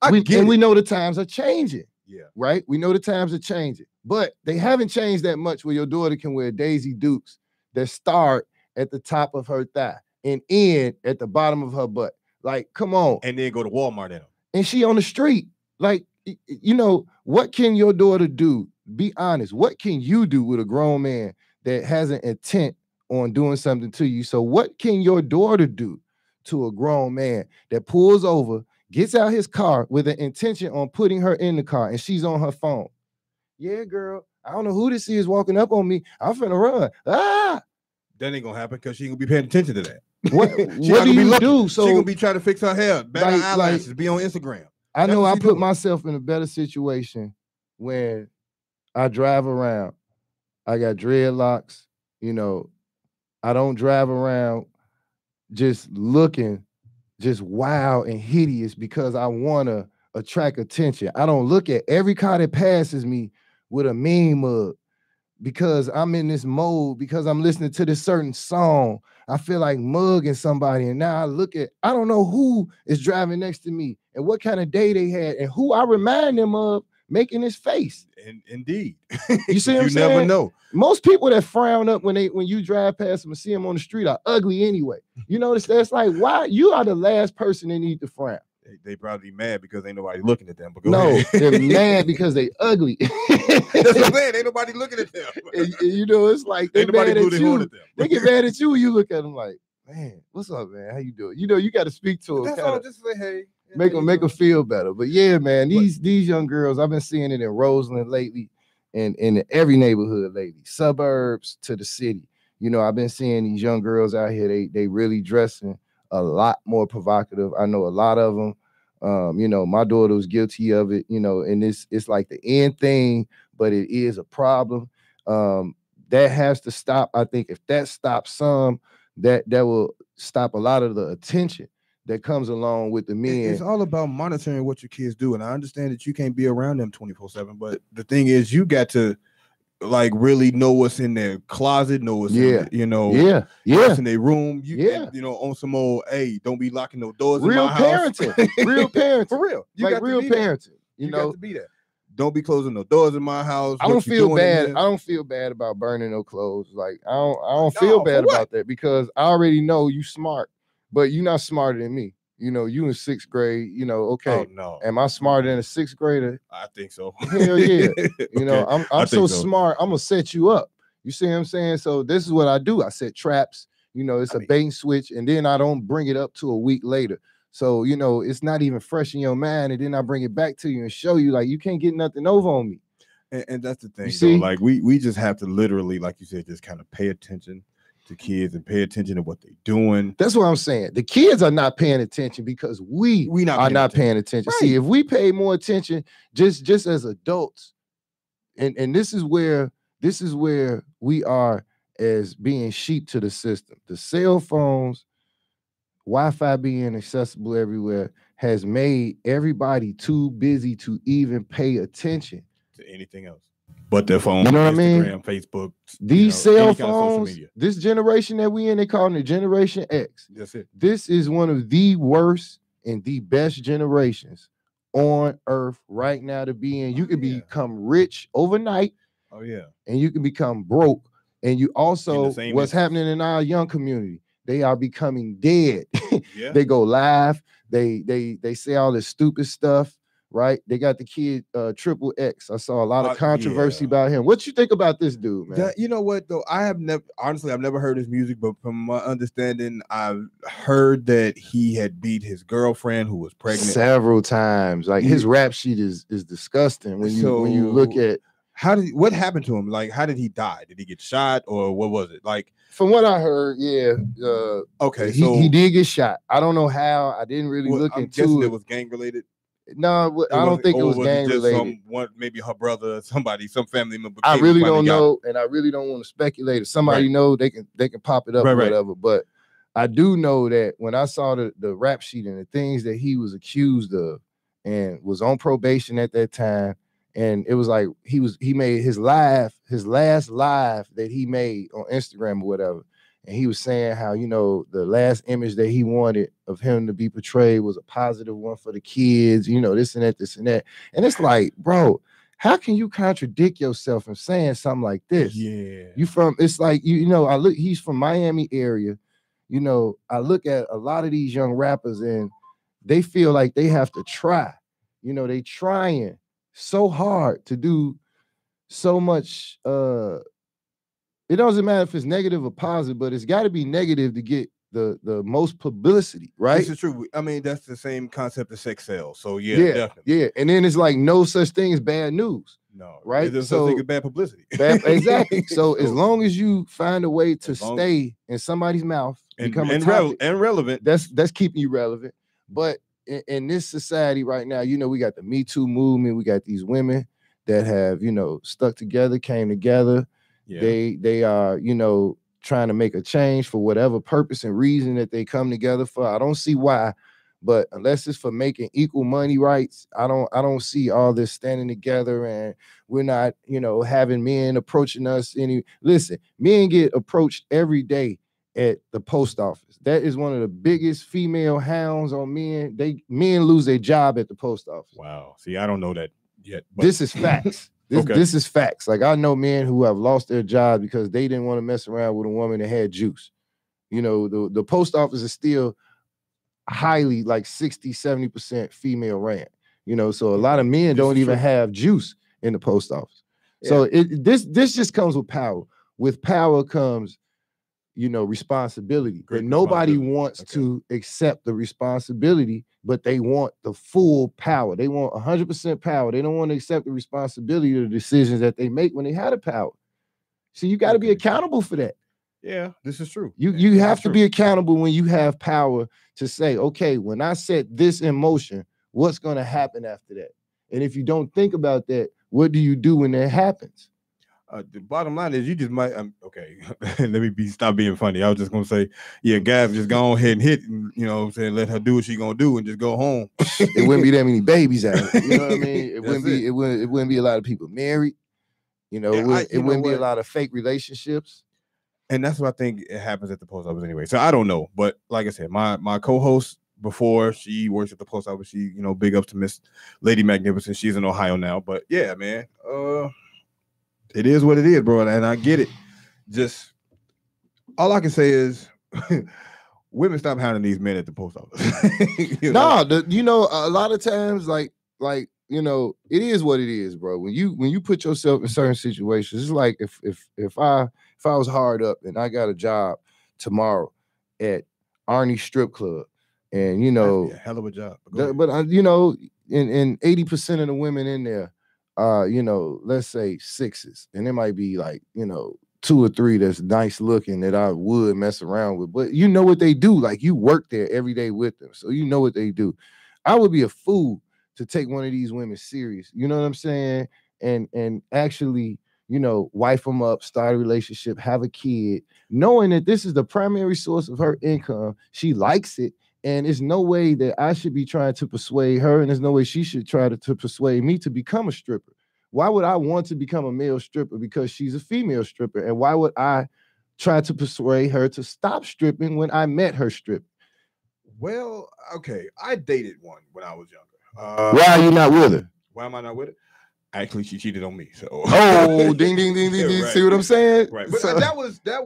I mean? So we know the times are changing. Yeah. Right. We know the times are changing, but they haven't changed that much. Where your daughter can wear Daisy Dukes that start at the top of her thigh and end at the bottom of her butt. Like, come on. And then go to Walmart in them. And she on the street, like. You know, what can your daughter do be honest. What can you do with a grown man that has an intent on doing something to you? So what can your daughter do to a grown man that pulls over, gets out his car with an intention on putting her in the car, and she's on her phone? Yeah, girl, I don't know who this is walking up on me. I'm finna run. Ah! That ain't gonna happen because she ain't gonna be paying attention to that. What do you do? So she gonna be trying to fix her hair, back her eyelashes, be on Instagram. I know I put myself in a better situation when I drive around. I got dreadlocks, you know. I don't drive around just looking just wild and hideous because I want to attract attention. I don't look at every car that passes me with a mean mug because I'm in this mode, because I'm listening to this certain song. I feel like mugging somebody, and now I don't know who is driving next to me and what kind of day they had and who I remind them of making this face. Indeed. You see what I'm saying? You never know. Most people that frown up when you drive past them and see them on the street are ugly anyway. You know, that's like, why? You are the last person they need to frown. They probably mad because ain't nobody looking at them. But they're mad because they ugly. That's what I'm saying. Ain't nobody looking at them. And, you know, it's like they mad at you. They get mad at you when you look at them like, man, what's up, man? How you doing? You know, you got to speak to them. That's all. Just say, hey. Make them feel better. But yeah, man, these young girls, I've been seeing it in Roseland lately, and in every neighborhood lately, suburbs to the city. You know, I've been seeing these young girls out here. They really dressing a lot more provocative. I know a lot of them. You know, my daughter was guilty of it. You know, and it's like the end thing, but it is a problem. That has to stop. I think if that stops some, that will stop a lot of the attention that comes along with the men. It's all about monitoring what your kids do. And I understand that you can't be around them 24/7, but the thing is, you got to like really know what's in their closet, know what's in, you know, what's in their room. You know, on some old, hey, don't be locking no doors real in my parenting. house. Real parenting. For real. You like got real parenting. You know, got to be that. Don't be closing no doors in my house. I don't feel bad. I don't feel bad about burning no clothes. Like I don't feel bad about that because I already know you smart, but you're not smarter than me. You know, you in 6th grade, you know, okay. Oh, no. Am I smarter than a 6th grader? I think so. Hell yeah. You know, I'm so smart, I'm gonna set you up. You see what I'm saying? So this is what I do. I set traps, you know, it's a bait and switch, and then I don't bring it up to a week later. So, you know, it's not even fresh in your mind, and then I bring it back to you and show you like you can't get nothing over on me. And that's the thing, you see? Though, like we just have to literally, like you said, just kind of pay attention to kids and pay attention to what they're doing. That's what I'm saying. The kids are not paying attention because we are not paying attention. Right. See, if we pay more attention just as adults, and this is where we are as being sheep to the system. The cell phones, Wi-Fi being accessible everywhere has made everybody too busy to even pay attention to anything else but their phone. You know what Instagram, I mean? Facebook. These cell phones, this generation that we in, they call it Generation X. That's it. This is one of the worst and the best generations on earth right now to be in. You can become rich overnight. Oh yeah. And you can become broke. And you also, what's happening in our young community, they are becoming dead. Yeah. They go live. They say all this stupid stuff. Right, they got the kid Triple X. I saw a lot of controversy about him. What you think about this dude, man? You know what though? I've never heard his music, but from my understanding, I've heard that he had beat his girlfriend who was pregnant several times. Like his rap sheet is disgusting when you look at what happened to him. Like, how did he die? Did he get shot or what was it? Like, from what I heard, okay, he did get shot. I don't know how. I didn't really look into it. It was gang related. No, I don't think it was gang related. Maybe her brother, somebody, some family member. I really don't know, and I really don't want to speculate. If somebody know, they can pop it up or whatever. But I do know that when I saw the rap sheet and the things that he was accused of, and was on probation at that time, and it was like he made his last live that he made on Instagram or whatever. And he was saying how, you know, the last image that he wanted of him to be portrayed was a positive one for the kids, you know, this and that. And it's like, bro, how can you contradict yourself in saying something like this? Yeah. It's like, you know, he's from Miami area. You know, I look at a lot of these young rappers and they feel like they have to try. You know, they trying so hard to do so much. It doesn't matter if it's negative or positive, but it's got to be negative to get the most publicity, right? This is true. I mean, that's the same concept as sex sells. So yeah, definitely. Yeah, and then it's like no such thing as bad news. No, right? There's such thing as bad publicity. Exactly. So as long as you find a way to stay in somebody's mouth, become a topic, and relevant, that's keeping you relevant. But in this society right now, we got the Me Too movement. We got these women that have, stuck together, came together. Yeah. They are, trying to make a change for whatever purpose and reason that they come together for. I don't see why, but unless it's for making equal money rights, I don't see all this standing together, and we're not, having men approaching us listen, men get approached every day at the post office. That is one of the biggest female hounds on men. Men lose their job at the post office. Wow. See, I don't know that yet. But this is facts. This is facts. Like, I know men who have lost their jobs because they didn't want to mess around with a woman that had juice. The post office is still highly, like 60-70% female ran. So a lot of men don't even have juice in the post office. Yeah. So this just comes with power. With power comes, responsibility. But nobody wants to accept the responsibility, but they want the full power. They want 100% power. They don't want to accept the responsibility of the decisions that they make when they had the power. So you got to be accountable for that. Yeah, this is true. You have to be accountable when you have power to say, okay, when I set this in motion, what's going to happen after that? And if you don't think about that, what do you do when that happens? The bottom line is you just might, okay, let me stop being funny. I was just going to say, yeah, guys, just go ahead and hit, let her do what she going to do and just go home. It wouldn't be that many babies out there. You know what I mean? It wouldn't be a lot of people married. It wouldn't be a lot of fake relationships. And that's what I think it happens at the post office anyway. So I don't know. But like I said, my co-host before, she works at the post office. She, big ups to Miss Lady Magnificent. She's in Ohio now. But yeah, man, it is what it is, bro. And I get it. Just all I can say is women stop hounding these men at the post office. A lot of times, like, it is what it is, bro. When you put yourself in certain situations, it's like if I was hard up and I got a job tomorrow at Arnie's strip club, and that'd be a hell of a job. But in 80% of the women in there, let's say sixes, and there might be like 2 or 3 that's nice looking that I would mess around with. But you know what they do? Like, you work there every day with them, so you know what they do. I would be a fool to take one of these women serious. You know what I'm saying? And actually, wife them up, start a relationship, have a kid, knowing that this is the primary source of her income. She likes it. And there's no way that I should be trying to persuade her, and there's no way she should try to persuade me to become a stripper. Why would I want to become a male stripper? Because she's a female stripper. And why would I try to persuade her to stop stripping when I met her stripping? Well, okay. I dated one when I was younger. Why are you not with her? Why am I not with her? Actually, she cheated on me. So ding, ding, ding, ding, ding. Right. See what I'm saying? Right. But that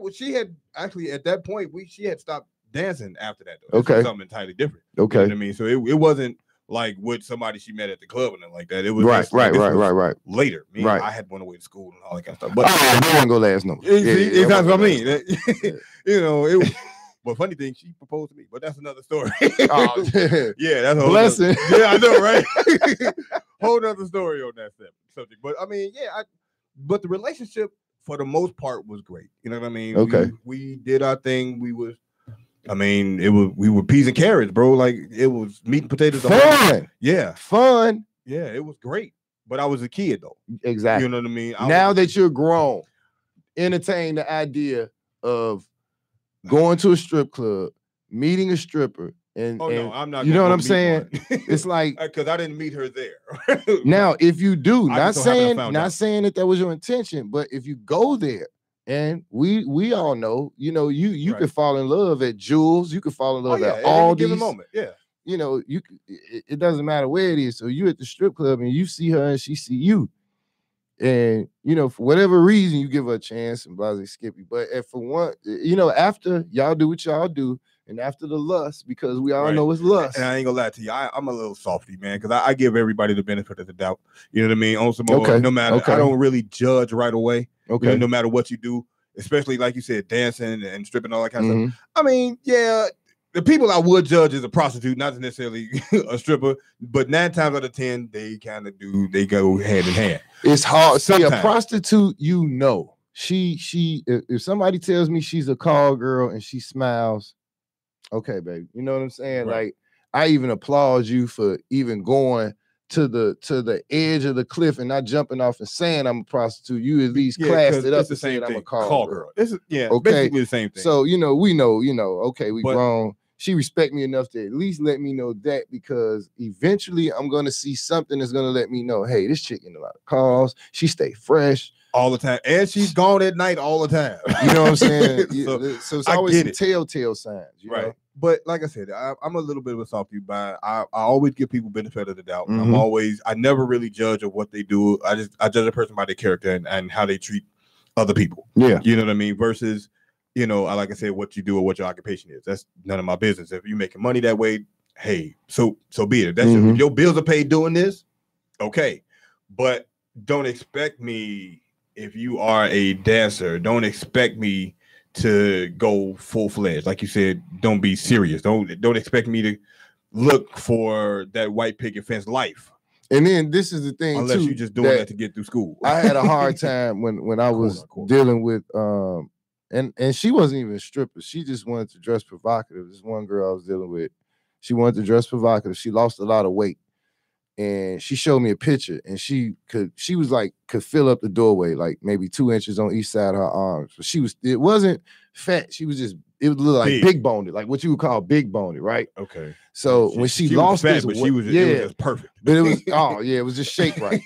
was she had actually at that point she had stopped dancing after that, though. Okay. Something entirely different. Okay. You know what I mean? So it wasn't like with somebody she met at the club and then like that. It was right. Later. Right. I had one away to school and all that kind of stuff. But no one go last number. That's what I mean. But funny thing, she proposed to me, but that's another story. Yeah, that's a blessing. Yeah, I know, right? Whole other story on that subject. But I mean, but the relationship for the most part was great. You know what I mean? Okay. We did our thing. We were peas and carrots, bro. Like, it was meat and potatoes. Fun. Yeah. Fun. Yeah, it was great. But I was a kid, though. Exactly. You know what I mean? Now that you're grown, entertain the idea of going to a strip club, meeting a stripper, no, I'm not. You know what I'm saying? It's like, because I didn't meet her there. Now, if you do, not saying that was your intention, but if you go there, and we all know, you right. Could fall in love at Jules, you could fall in love at all these moment. Yeah. It doesn't matter where it is. So you at the strip club and you see her and she see you. And, for whatever reason, you give her a chance and blah, blah, skippy. But for one, after y'all do what y'all do, and after the lust, because we all know it's lust. And I ain't gonna lie to you, I'm a little softy, man, because I give everybody the benefit of the doubt. You know what I mean? On some more, no matter, I don't really judge right away. Okay. You know, no matter what you do, especially like you said, dancing and stripping, all that kind of stuff. I mean, yeah. The people I would judge is a prostitute, not necessarily a stripper, but 9 times out of 10, they kind of they go hand in hand. It's hard. See, a prostitute, you know, she if somebody tells me she's a call girl and she smiles, okay, baby, you know what I'm saying? Right. Like, I even applaud you for even going to the edge of the cliff and not jumping off and saying I'm a prostitute. You at least classed it up and said I'm a call girl. Okay, basically the same thing. So we know, okay, we grown. She respect me enough to at least let me know that, because eventually I'm going to see something that's going to let me know, hey, this chick in a lot of calls. She stay fresh all the time. And she's gone at night all the time. You know what I'm saying? so it's always some telltale signs. You know? But like I said, I'm a little bit of a softy, but I always give people benefit of the doubt. I never really judge of what they do. I judge a person by their character and how they treat other people. Yeah. You know what I mean? Versus, you know, like I said, what you do or what your occupation is. That's none of my business. If you're making money that way, hey, so be it. If that's if your bills are paid doing this, okay. But don't expect me, if you are a dancer, don't expect me to go full-fledged. Like you said, don't be serious. Don't expect me to look for that white picket fence life. And then this is the thing, unless you're just doing that to get through school. I had a hard time when I was dealing with and she wasn't even a stripper. She just wanted to dress provocative. This one girl I was dealing with, she wanted to dress provocative. She lost a lot of weight. And she showed me a picture, and she could fill up the doorway, like maybe 2 inches on each side of her arms. But it wasn't fat. It would look like big boned, like what you would call big boned, right? Okay. So when she lost fat, but it was just perfect. But it was it was just shaped right.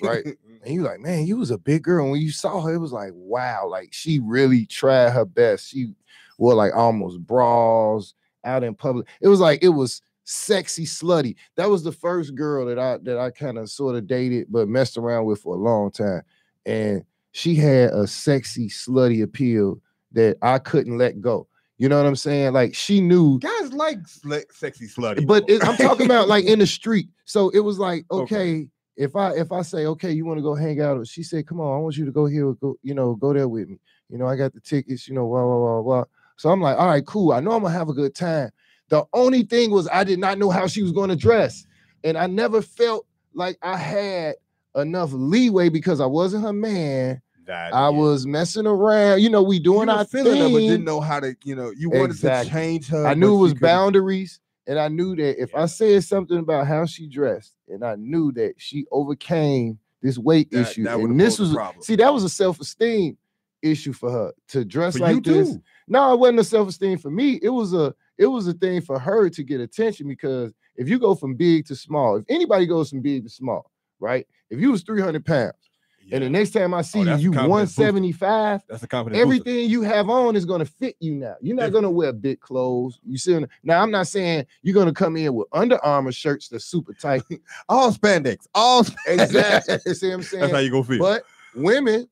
And you like, man, you was a big girl. And when you saw her, it was like, wow, like she really tried her best. She wore like almost bras out in public. It was sexy slutty. That was the first girl that I kind of sort of dated but messed around with for a long time. And she had a sexy slutty appeal that I couldn't let go. You know what I'm saying? Like, she knew guys like sexy slutty, but I'm talking about like in the street. So it was like, okay. If I say, okay, you want to go hang out, she said, come on, I want you to go here, go there with me. You know, I got the tickets, blah, blah, blah, blah. So I'm like, all right, cool. I know I'm gonna have a good time. The only thing was I did not know how she was going to dress. And I never felt like I had enough leeway because I wasn't her man. I was messing around. You know, we doing our thing. Her, but didn't know how to, you wanted to change her. I knew it was boundaries. And I knew that if I said something about how she dressed, and I knew that she overcame this weight issue, and this was that was a self-esteem issue for her to dress for like this. Too. No, it wasn't a self-esteem for me. It was a thing for her to get attention, because if you go from big to small, if anybody goes from big to small, right? If you was 300 pounds, and the next time I see you 175, that's the confidence everything booster. You have on is going to fit you now. You're not going to wear big clothes. You see? Now, I'm not saying you're going to come in with Under Armour shirts that's super tight. all spandex. Exactly. See what I'm saying? That's how you going to feel. But women,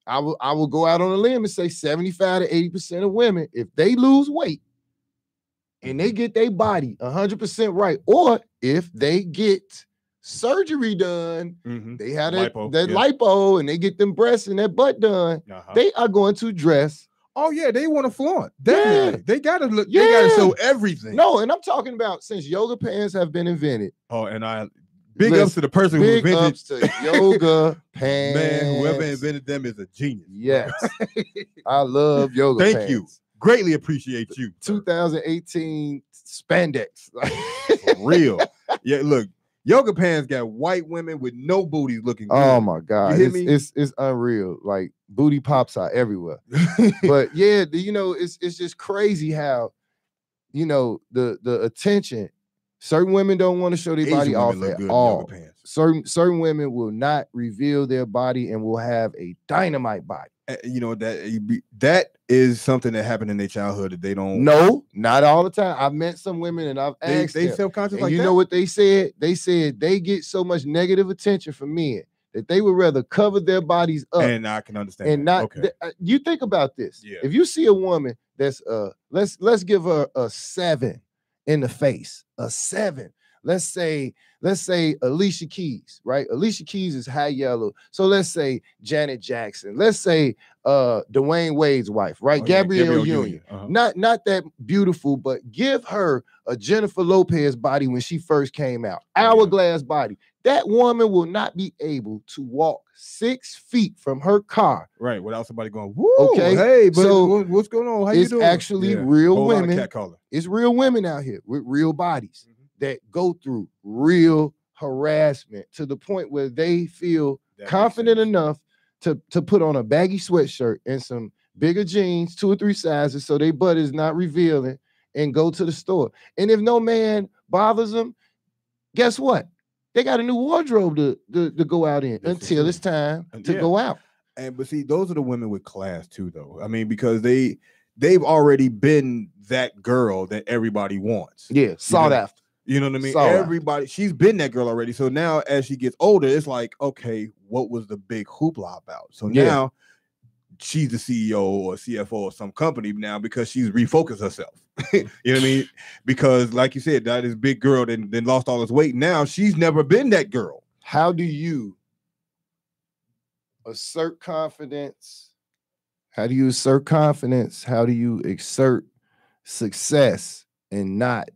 I will go out on a limb and say 75 to 80% of women, if they lose weight and they get their body 100% right, or if they get surgery done, they had that lipo, and they get them breasts and that butt done, they are going to dress. Oh yeah, they want to flaunt. Definitely. They gotta look, they gotta show everything. No, and I'm talking about since yoga pants have been invented. Oh, and big ups to the person who invented ups to yoga pants. Man, whoever invented them is a genius. Yes. I love yoga pants. Thank you. Greatly appreciate you. 2018 spandex. For real. Yeah, look. Yoga pants got white women with no booties looking good. Oh my God. It's unreal. Like, booty pops are everywhere. But yeah, it's just crazy how, the attention. Certain women don't want to show their body off at all. Certain women will not reveal their body and will have a dynamite body. That is something that happened in their childhood that they don't. No, not all the time. I've met some women and I've asked they self-conscious like that. You know what they said? They said they get so much negative attention from men that they would rather cover their bodies up. And I can understand. And not. You think about this. Yeah. If you see a woman that's let's give her a 7 in the face, a 7. Let's say Alicia Keys, right? Alicia Keys is high yellow. So let's say Janet Jackson. Let's say Dwayne Wade's wife, right? Gabrielle Union. Not that beautiful, but give her a Jennifer Lopez body when she first came out. Hourglass body. That woman will not be able to walk 6 feet from her car. Right, without somebody going, woo, okay, hey, but so what's going on? How you doing? It's actually real women. It's real women out here with real bodies that go through real harassment to the point where they feel confident enough to put on a baggy sweatshirt and some bigger jeans, 2 or 3 sizes, so their butt is not revealing, and go to the store. And if no man bothers them, guess what? They got a new wardrobe to go out in until it's time to go out. But see, those are the women with class too, though. I mean, because they've already been that girl that everybody wants. Yeah, sought after. You know what I mean? Everybody, she's been that girl already. So now as she gets older, it's like, okay, what was the big hoopla about? So now she's the CEO or CFO of some company now because she's refocused herself. You know what I mean? Because like you said, that is big girl then lost all this weight. Now she's never been that girl. How do you assert confidence? How do you assert confidence? How do you exert success and not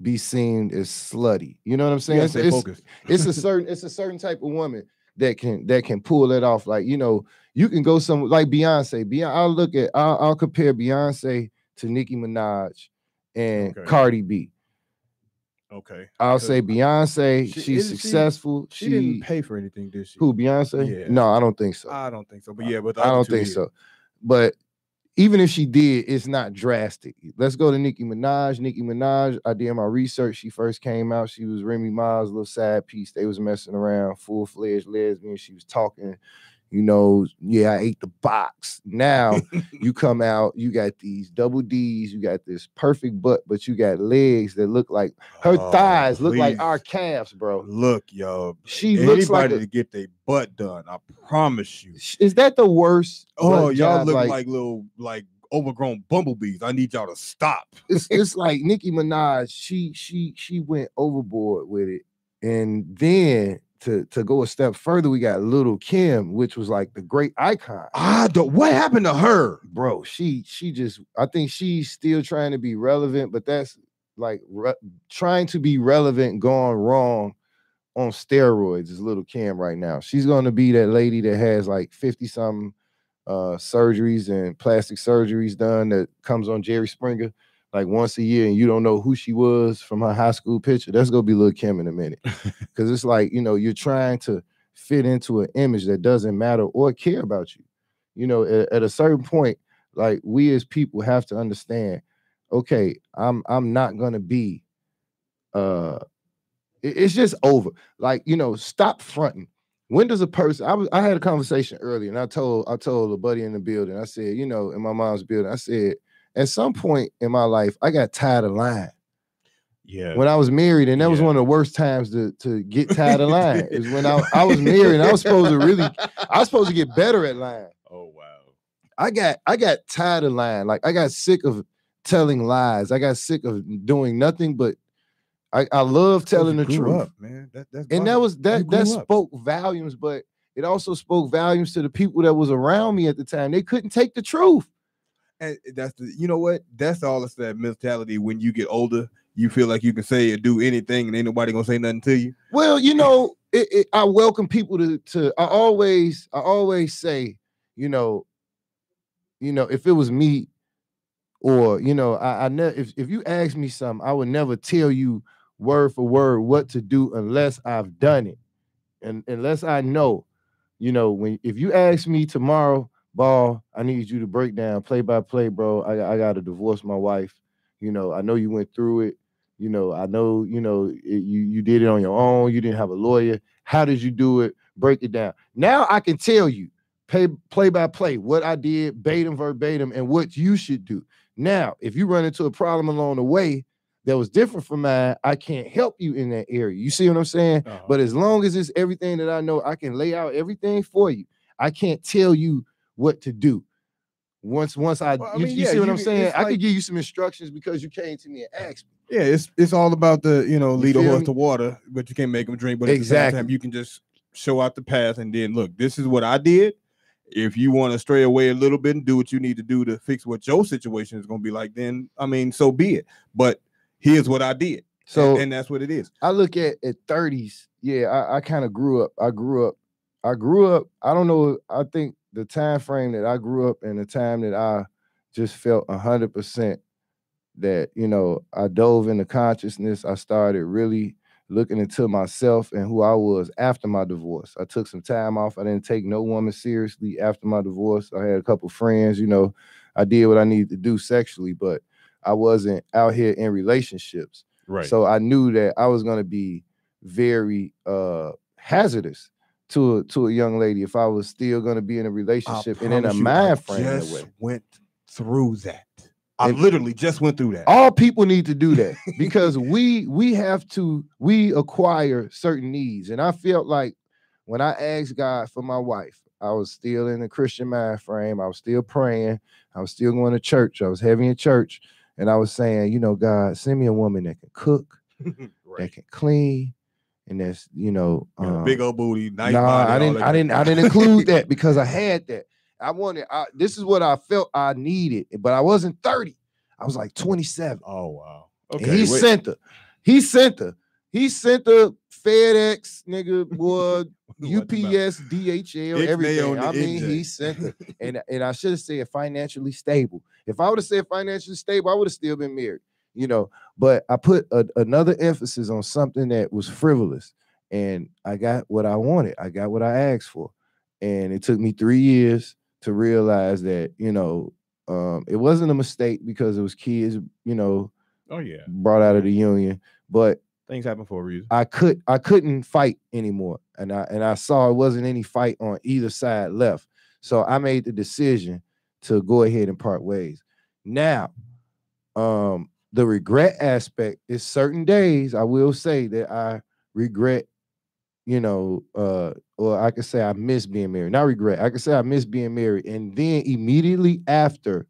be seen as slutty? You know what I'm saying? It's a certain type of woman that can pull it off. Like, you know, you can go some like Beyonce. I'll compare Beyonce to Nicki Minaj and Cardi B. Okay. I'll say Beyonce, she's successful. She didn't pay for anything, did she? Who, Beyonce? Yeah. No, I don't think so. I don't think so. But but I don't think so. But even if she did, it's not drastic. Let's go to Nicki Minaj. Nicki Minaj, I did my research. She first came out. She was Remy Ma's little side piece. They was messing around, full-fledged lesbian. She was talking, you know, I ate the box. Now you come out, you got these double D's, you got this perfect butt, but you got legs that look like her thighs look like our calves, bro. Look, yo. She looks like to get their butt done. I promise you. Is that the worst? Oh, y'all look like little overgrown bumblebees. I need y'all to stop. It's like Nicki Minaj, she went overboard with it. And then to go a step further, we got Little Kim, which was like the great icon. What happened to her? Bro, she just, I think she's still trying to be relevant, but that's like trying to be relevant gone wrong on steroids is Little Kim right now. She's going to be that lady that has like 50-something surgeries and plastic surgeries done that comes on Jerry Springer like once a year, and you don't know who she was from her high school picture. That's gonna be Lil' Kim in a minute. Because it's like, you know, you're trying to fit into an image that doesn't matter or care about you. You know, at a certain point, like, we as people have to understand, okay, I'm not gonna be it's just over. Like, you know, stop fronting. When does a person, I had a conversation earlier, and I told a buddy in the building, I said, you know, in my mom's building, I said, at some point in my life, I got tired of lying. Yeah. When I was married, and that was one of the worst times to get tired of lying, is when I was married, and I was supposed to get better at lying. Oh, wow. I got tired of lying. Like, I got sick of telling lies. I got sick of doing nothing but I love telling the truth. Up, man. That spoke volumes, but it also spoke volumes to the people that was around me at the time. They couldn't take the truth. And you know what? That's all it's that mentality. When you get older, you feel like you can say or do anything and ain't nobody gonna say nothing to you. Well, you know, I welcome people to I always say, you know, if it was me, or, you know, I never, if you ask me something, I would never tell you word for word what to do unless I've done it. And unless I know, you know, if you ask me tomorrow, Ball, I need you to break down play by play, bro. I got to divorce my wife. You know, I know you went through it. You know, I know, you know, you did it on your own. You didn't have a lawyer. How did you do it? Break it down. Now I can tell you play by play what I did, verbatim, and what you should do. Now, if you run into a problem along the way that was different from mine, I can't help you in that area. You see what I'm saying? Uh-huh. But as long as it's everything that I know, I can lay out everything for you. I can't tell you what to do. Once you see what I'm saying? I could give you some instructions because you came to me and asked me. Yeah, it's all about the, lead a horse to water, but you can't make them drink. But at the same time, you can just show out the path and then look, this is what I did. If you want to stray away a little bit and do what you need to do to fix what your situation is going to be like, then so be it. But here's what I did. So and that's what it is. I look at 30s. Yeah, I kind of grew up. I grew up. I don't know. I think the time frame that I grew up and the time that I just felt 100% that, I dove into consciousness. I started really looking into myself and who I was after my divorce. I took some time off. I didn't take no woman seriously after my divorce. I had a couple friends, I did what I needed to do sexually, but I wasn't out here in relationships. Right. So I knew that I was going to be very hazardous to a young lady if I was still going to be in a relationship and in a mind frame that way. Went through that. I literally just went through that. All people need to do that because we acquire certain needs. And I felt like when I asked God for my wife, I was still in the Christian mind frame. I was still praying. I was still going to church. I was heavy in church. And I was saying, God, send me a woman that can cook, right, that can clean, and that's, big old booty, nice body. I didn't include that because I had that. This is what I felt I needed, but I wasn't 30. I was like 27. Oh, wow. Okay. And he sent her FedEx, nigga, boy, UPS, DHL, everything. He sent her. And I should have said financially stable. If I would have said financially stable, I would have still been married, But I put another emphasis on something that was frivolous. And I got what I wanted. I got what I asked for. And it took me 3 years to realize that, it wasn't a mistake because it was kids, brought out of the union. But things happen for a reason. I couldn't fight anymore. And I saw it wasn't any fight on either side left. So I made the decision to go ahead and part ways. Now, the regret aspect is certain days I will say that I regret, or I could say I miss being married. Not regret. I could say I miss being married. And then immediately after,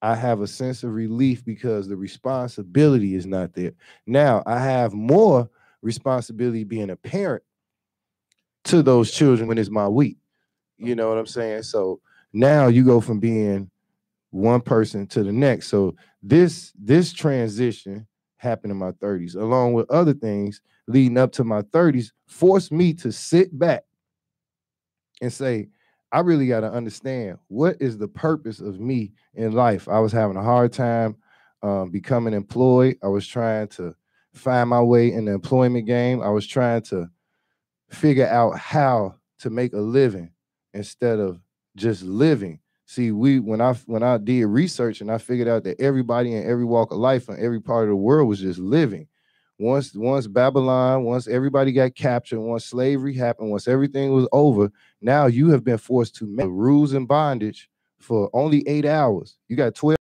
I have a sense of relief because the responsibility is not there. Now, I have more responsibility being a parent to those children when it's my week. You know what I'm saying? So now you go from being one person to the next. So this transition happened in my 30s, along with other things leading up to my 30s, forced me to sit back and say, I really got to understand what is the purpose of me in life. I was having a hard time becoming employed. I was trying to find my way in the employment game. I was trying to figure out how to make a living instead of just living. See, when I did research and I figured out that everybody in every walk of life in every part of the world was just living. Once Babylon, once everybody got captured, once slavery happened, once everything was over, now you have been forced to make rules and bondage for only 8 hours. You got 12.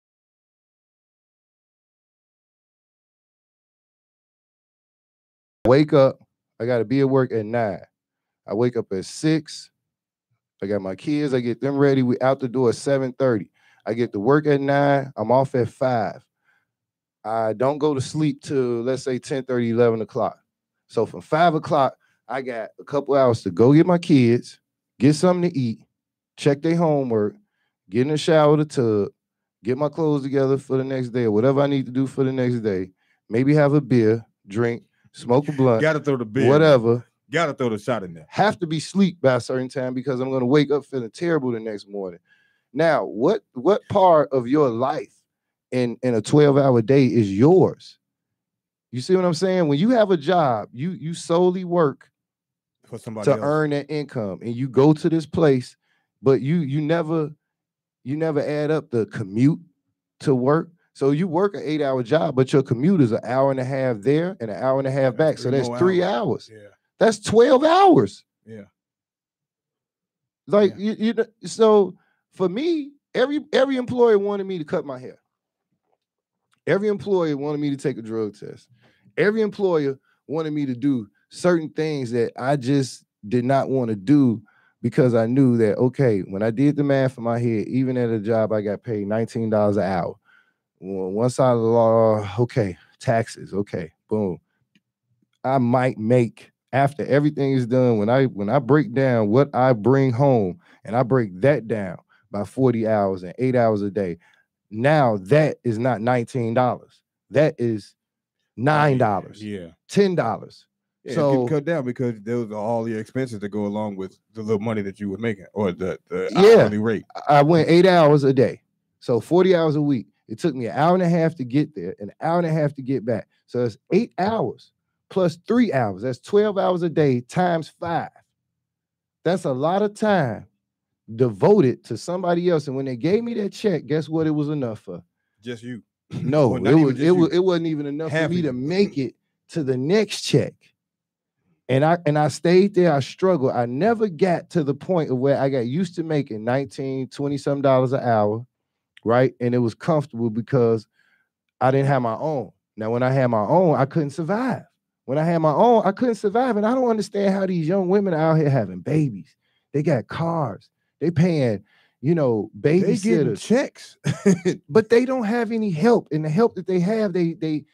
Wake up. I got to be at work at 9. I wake up at 6. I got my kids. I get them ready. We out the door at 7:30. I get to work at 9. I'm off at 5. I don't go to sleep till, let's say, 10:30, 11 o'clock. So from 5 o'clock, I got a couple hours to go get my kids, get something to eat, check their homework, get in the shower, the tub, get my clothes together for the next day or whatever I need to do for the next day. Maybe have a beer, drink, smoke a blunt. Gotta throw the beer. Whatever. Gotta throw the shot in there. Have to be asleep by a certain time because I'm going to wake up feeling terrible the next morning. Now, what part of your life in a 12-hour day is yours? You see what I'm saying? When you have a job, you solely work for somebody to else. Earn that income, and you go to this place, but you never add up the commute to work. So you work an 8-hour job, but your commute is an hour and a half there and an hour and a half back. So that's 3 hours. Yeah. That's 12 hours. Yeah. Like so for me, every employer wanted me to cut my hair. Every employer wanted me to take a drug test. Every employer wanted me to do certain things that I just did not want to do because I knew that, okay, when I did the math in my head, even at a job, I got paid $19 an hour. One side of the law, okay, taxes, okay, boom. I might make, after everything is done, when I break down what I bring home, and I break that down by 40 hours and 8 hours a day, now that is not $19. That is $9, yeah, $10. Yeah, so it get cut down because those are all the expenses that go along with the little money that you were making, or the hourly rate. I went 8 hours a day, so 40 hours a week. It took me an hour and a half to get there, an hour and a half to get back. So it's 8 hours plus 3 hours. That's 12 hours a day times 5. That's a lot of time devoted to somebody else. And when they gave me that check, guess what it was enough for? Just you. No, it wasn't even enough for me to make it to the next check. And I stayed there. I struggled. I never got to the point of where I got used to making 19, 20 some dollars an hour, right? And it was comfortable because I didn't have my own. Now, when I had my own, I couldn't survive. When I had my own, I couldn't survive. And I don't understand how these young women are out here having babies. They got cars. They paying, babysitters. They getting checks. But they don't have any help. And the help that they have, they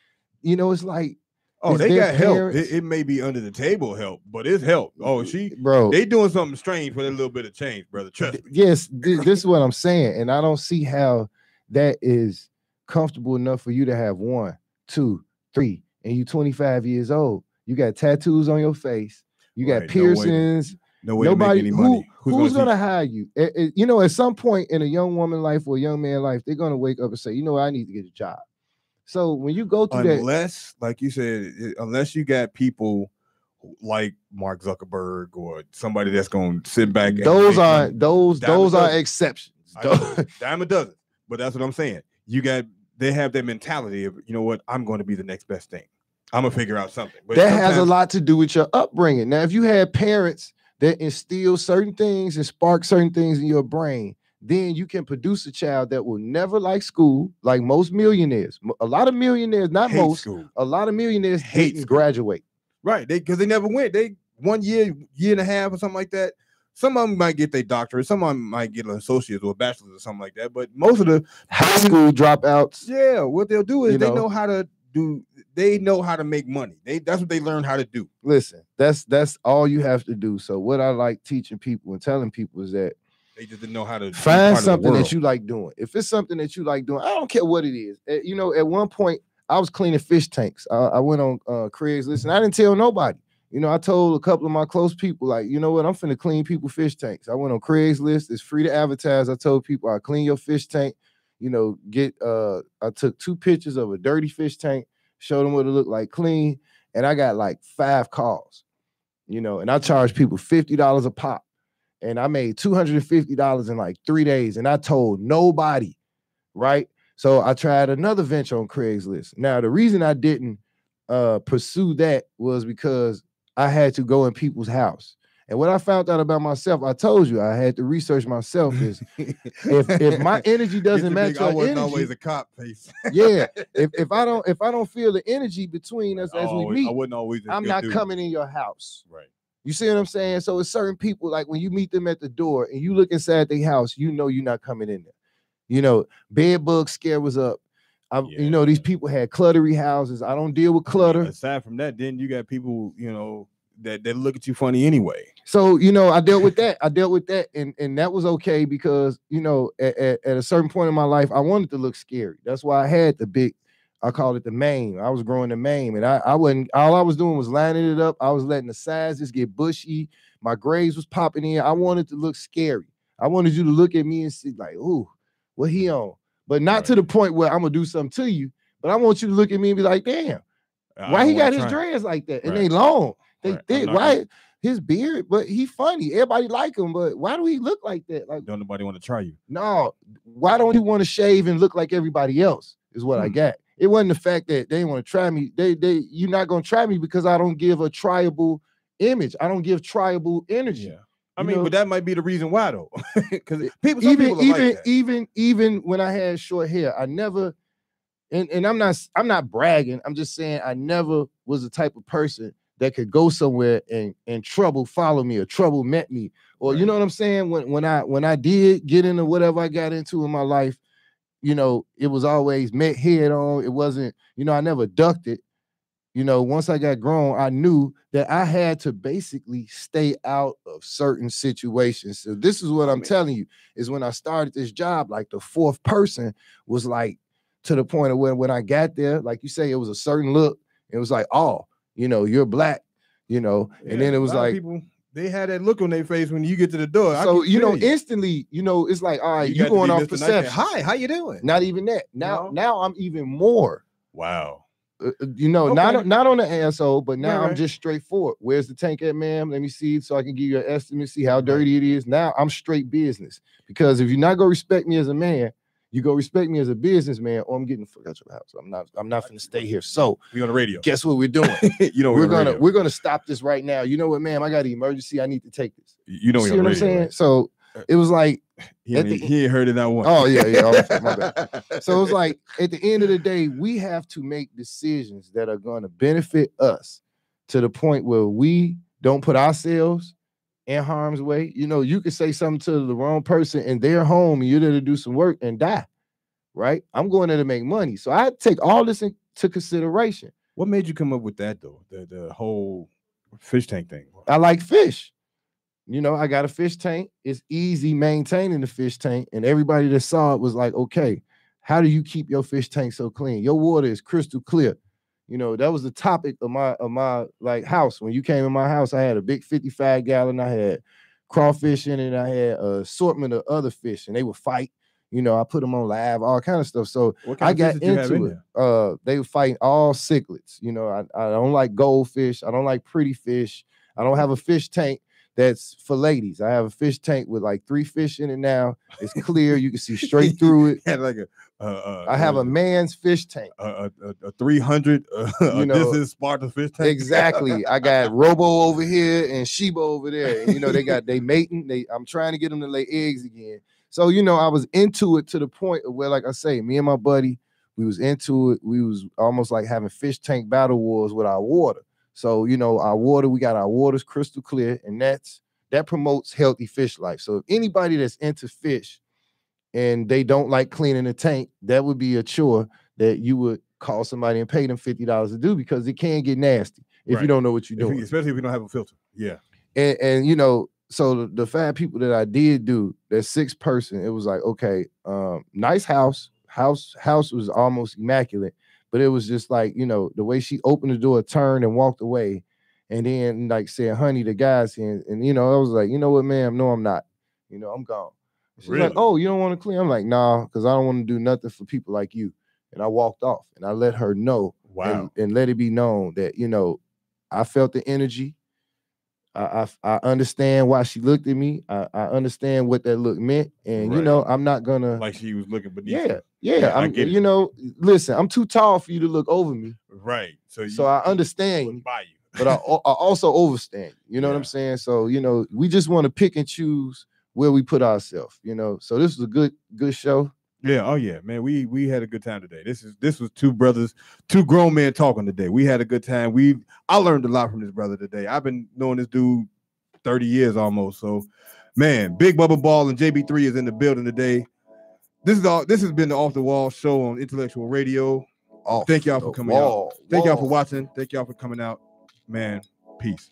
it's like, oh, they got help. It may be under the table help, but it's help. Oh, they doing something strange for that little bit of change, brother. Trust me. Yes, this is what I'm saying. And I don't see how that is comfortable enough for you to have 1, 2, 3, and you 25 years old. You got tattoos on your face. You got piercings. No way to make any money. Who's going to hire you? At some point in a young woman's life or a young man's life, they're going to wake up and say, I need to get a job. So when you go through unless, like you said, unless you got people like Mark Zuckerberg or somebody that's going to sit back. Those are exceptions. Dime a dozen. But that's what I'm saying. They have that mentality of, you know what, I'm going to be the next best thing. I'm going to figure out something. But that has a lot to do with your upbringing. Now, if you had parents that instill certain things and spark certain things in your brain, then you can produce a child that will never like school, like most millionaires. A lot of millionaires, not hate most, school. A lot of millionaires hate graduate. Right, because they never went. They 1 year, year and a half or something like that. Some of them might get their doctorate. Some of them might get an associate or a bachelor's or something like that. But most of the high school dropouts, what they'll do is they know how to do. They know how to make money. That's what they learn how to do. Listen, that's all you have to do. So what I like teaching people and telling people is that they just didn't know how to find something that you like doing. If it's something that you like doing, I don't care what it is. At one point, I was cleaning fish tanks. I went on Craigslist and I didn't tell nobody. I told a couple of my close people, like, you know what, I'm finna clean people fish tanks. I went on Craigslist. It's free to advertise. I told people I clean your fish tank. I took 2 pictures of a dirty fish tank, showed them what it looked like clean, and I got like 5 calls. And I charged people $50 a pop. And I made $250 in like 3 days, and I told nobody, right? So I tried another venture on Craigslist. Now, the reason I didn't pursue that was because I had to go in people's house. And what I found out about myself, I told you, I had to research myself, is if my energy doesn't match your energy, I wasn't always a cop face. Yeah, if I don't feel the energy between us as we meet, I wouldn't always. I'm not coming in your house. Right. You see what I'm saying? So it's certain people, like when you meet them at the door and you look inside their house, you're not coming in there. Bed bug scare was up. These people had cluttery houses. I don't deal with clutter. Aside from that, then you got people, that look at you funny anyway. So, I dealt with that. And that was okay because, at a certain point in my life, I wanted to look scary. That's why I had the big, I called it the mane. I was growing the mane, and I wasn't, all I was doing was lining it up. I was letting the sides just get bushy. My grays was popping in. I wanted to look scary. I wanted you to look at me and see like, ooh, what he on? But not to the point where I'm gonna do something to you, but I want you to look at me and be like, damn, why he got his dreads like that? And they long, they thick. Why his beard? But he funny. Everybody like him, but why do he look like that? Like, don't nobody want to try you? No, why don't you want to shave and look like everybody else? Is what I got. It wasn't the fact that they didn't want to try me. You're not gonna try me because I don't give a triable image. I don't give triable energy. Yeah. I mean, but that might be the reason why though. Because even when I had short hair, I never, and I'm not bragging. I'm just saying I never was the type of person that could go somewhere and trouble follow me or trouble met me. Or you know what I'm saying? When I did get into whatever I got into in my life, you know, it was always met head on. It wasn't, you know, I never ducked it. You know, once I got grown, I knew that I had to basically stay out of certain situations. So this is what I'm telling you, is when I started this job, like the fourth person was like to the point of when I got there, like you say, it was a certain look. It was like, oh, you know, you're black, you know, and then it was like people, they had that look on their face when you get to the door. So, you know, instantly, you know, it's like, all right, you going off perception. Hi, how you doing? Not even that. Now I'm even more. Wow. You know, not on the asshole, but now I'm just straightforward. Where's the tank at, ma'am? Let me see so I can give you an estimate, see how dirty it is. Now I'm straight business. Because if you're not gonna respect me as a man, you go respect me as a businessman, or I'm getting the fuck out your house. I'm not gonna stay here. So we on the radio. Guess what we're doing? You know, we're gonna stop this right now. You know what, ma'am? I got an emergency. I need to take this. You know, see what I'm saying? Right? So it was like he ain't heard it that one. Oh yeah. My bad. So it's like at the end of the day, we have to make decisions that are going to benefit us to the point where we don't put ourselves in harm's way. You know, you could say something to the wrong person and they're home and you're there to do some work and die. Right? I'm going there to make money. So I take all this into consideration. What made you come up with that though? The whole fish tank thing. I like fish. You know, I got a fish tank. It's easy maintaining the fish tank. And everybody that saw it was like, okay, how do you keep your fish tank so clean? Your water is crystal clear. You know, that was the topic of my like house. When you came in my house, I had a big 55 gallon. I had crawfish in it. I had an assortment of other fish and they would fight. You know, I put them on live, all kind of stuff. So I got into it. They were fighting all cichlids. You know, I don't like goldfish. I don't like pretty fish. I don't have a fish tank that's for ladies. I have a fish tank with like 3 fish in it now. It's clear. You can see straight through it. Like I have a man's fish tank. A 300 you know, this is Sparta fish tank. Exactly. I got Robo over here and Sheba over there. And, you know, they mating. I'm trying to get them to lay eggs again. So, you know, I was into it to the point of where, like I say, me and my buddy, we was into it. We was almost like having fish tank battle wars with our water. So, you know, our water, we got our waters crystal clear, and that promotes healthy fish life. So if anybody that's into fish and they don't like cleaning the tank, that would be a chore that you would call somebody and pay them $50 to do, because it can get nasty if you don't know what you're doing. Especially if you don't have a filter. Yeah. And you know, so the 5 people that I did do, that 6th person, it was like, okay, nice house was almost immaculate. But it was just like, you know, the way she opened the door, turned and walked away, and then like said, honey, the guy's here. And, you know, I was like, you know what, ma'am? No, I'm not. You know, I'm gone. She's like, oh, you don't want to clean? I'm like, nah, because I don't want to do nothing for people like you. And I walked off and I let her know. Wow. And let it be known that, you know, I felt the energy. I understand why she looked at me. I understand what that look meant. And, you know, I'm not going to. Like she was looking beneath you. Yeah. I get it. You know, listen, I'm too tall for you to look over me. Right. So I understand. By you. But I also overstand. You know what I'm saying? So, you know, we just want to pick and choose where we put ourselves, you know. So this was a good show. Yeah, oh yeah, man. We had a good time today. This was 2 brothers, 2 grown men talking today. We had a good time. I learned a lot from this brother today. I've been knowing this dude 30 years almost. So, man, Big Bubba Ball and JB3 is in the building today. This has been the Off the Wall show on Intellectual Radio. Thank y'all for coming out. Thank y'all for watching. Thank y'all for coming out. Man, peace.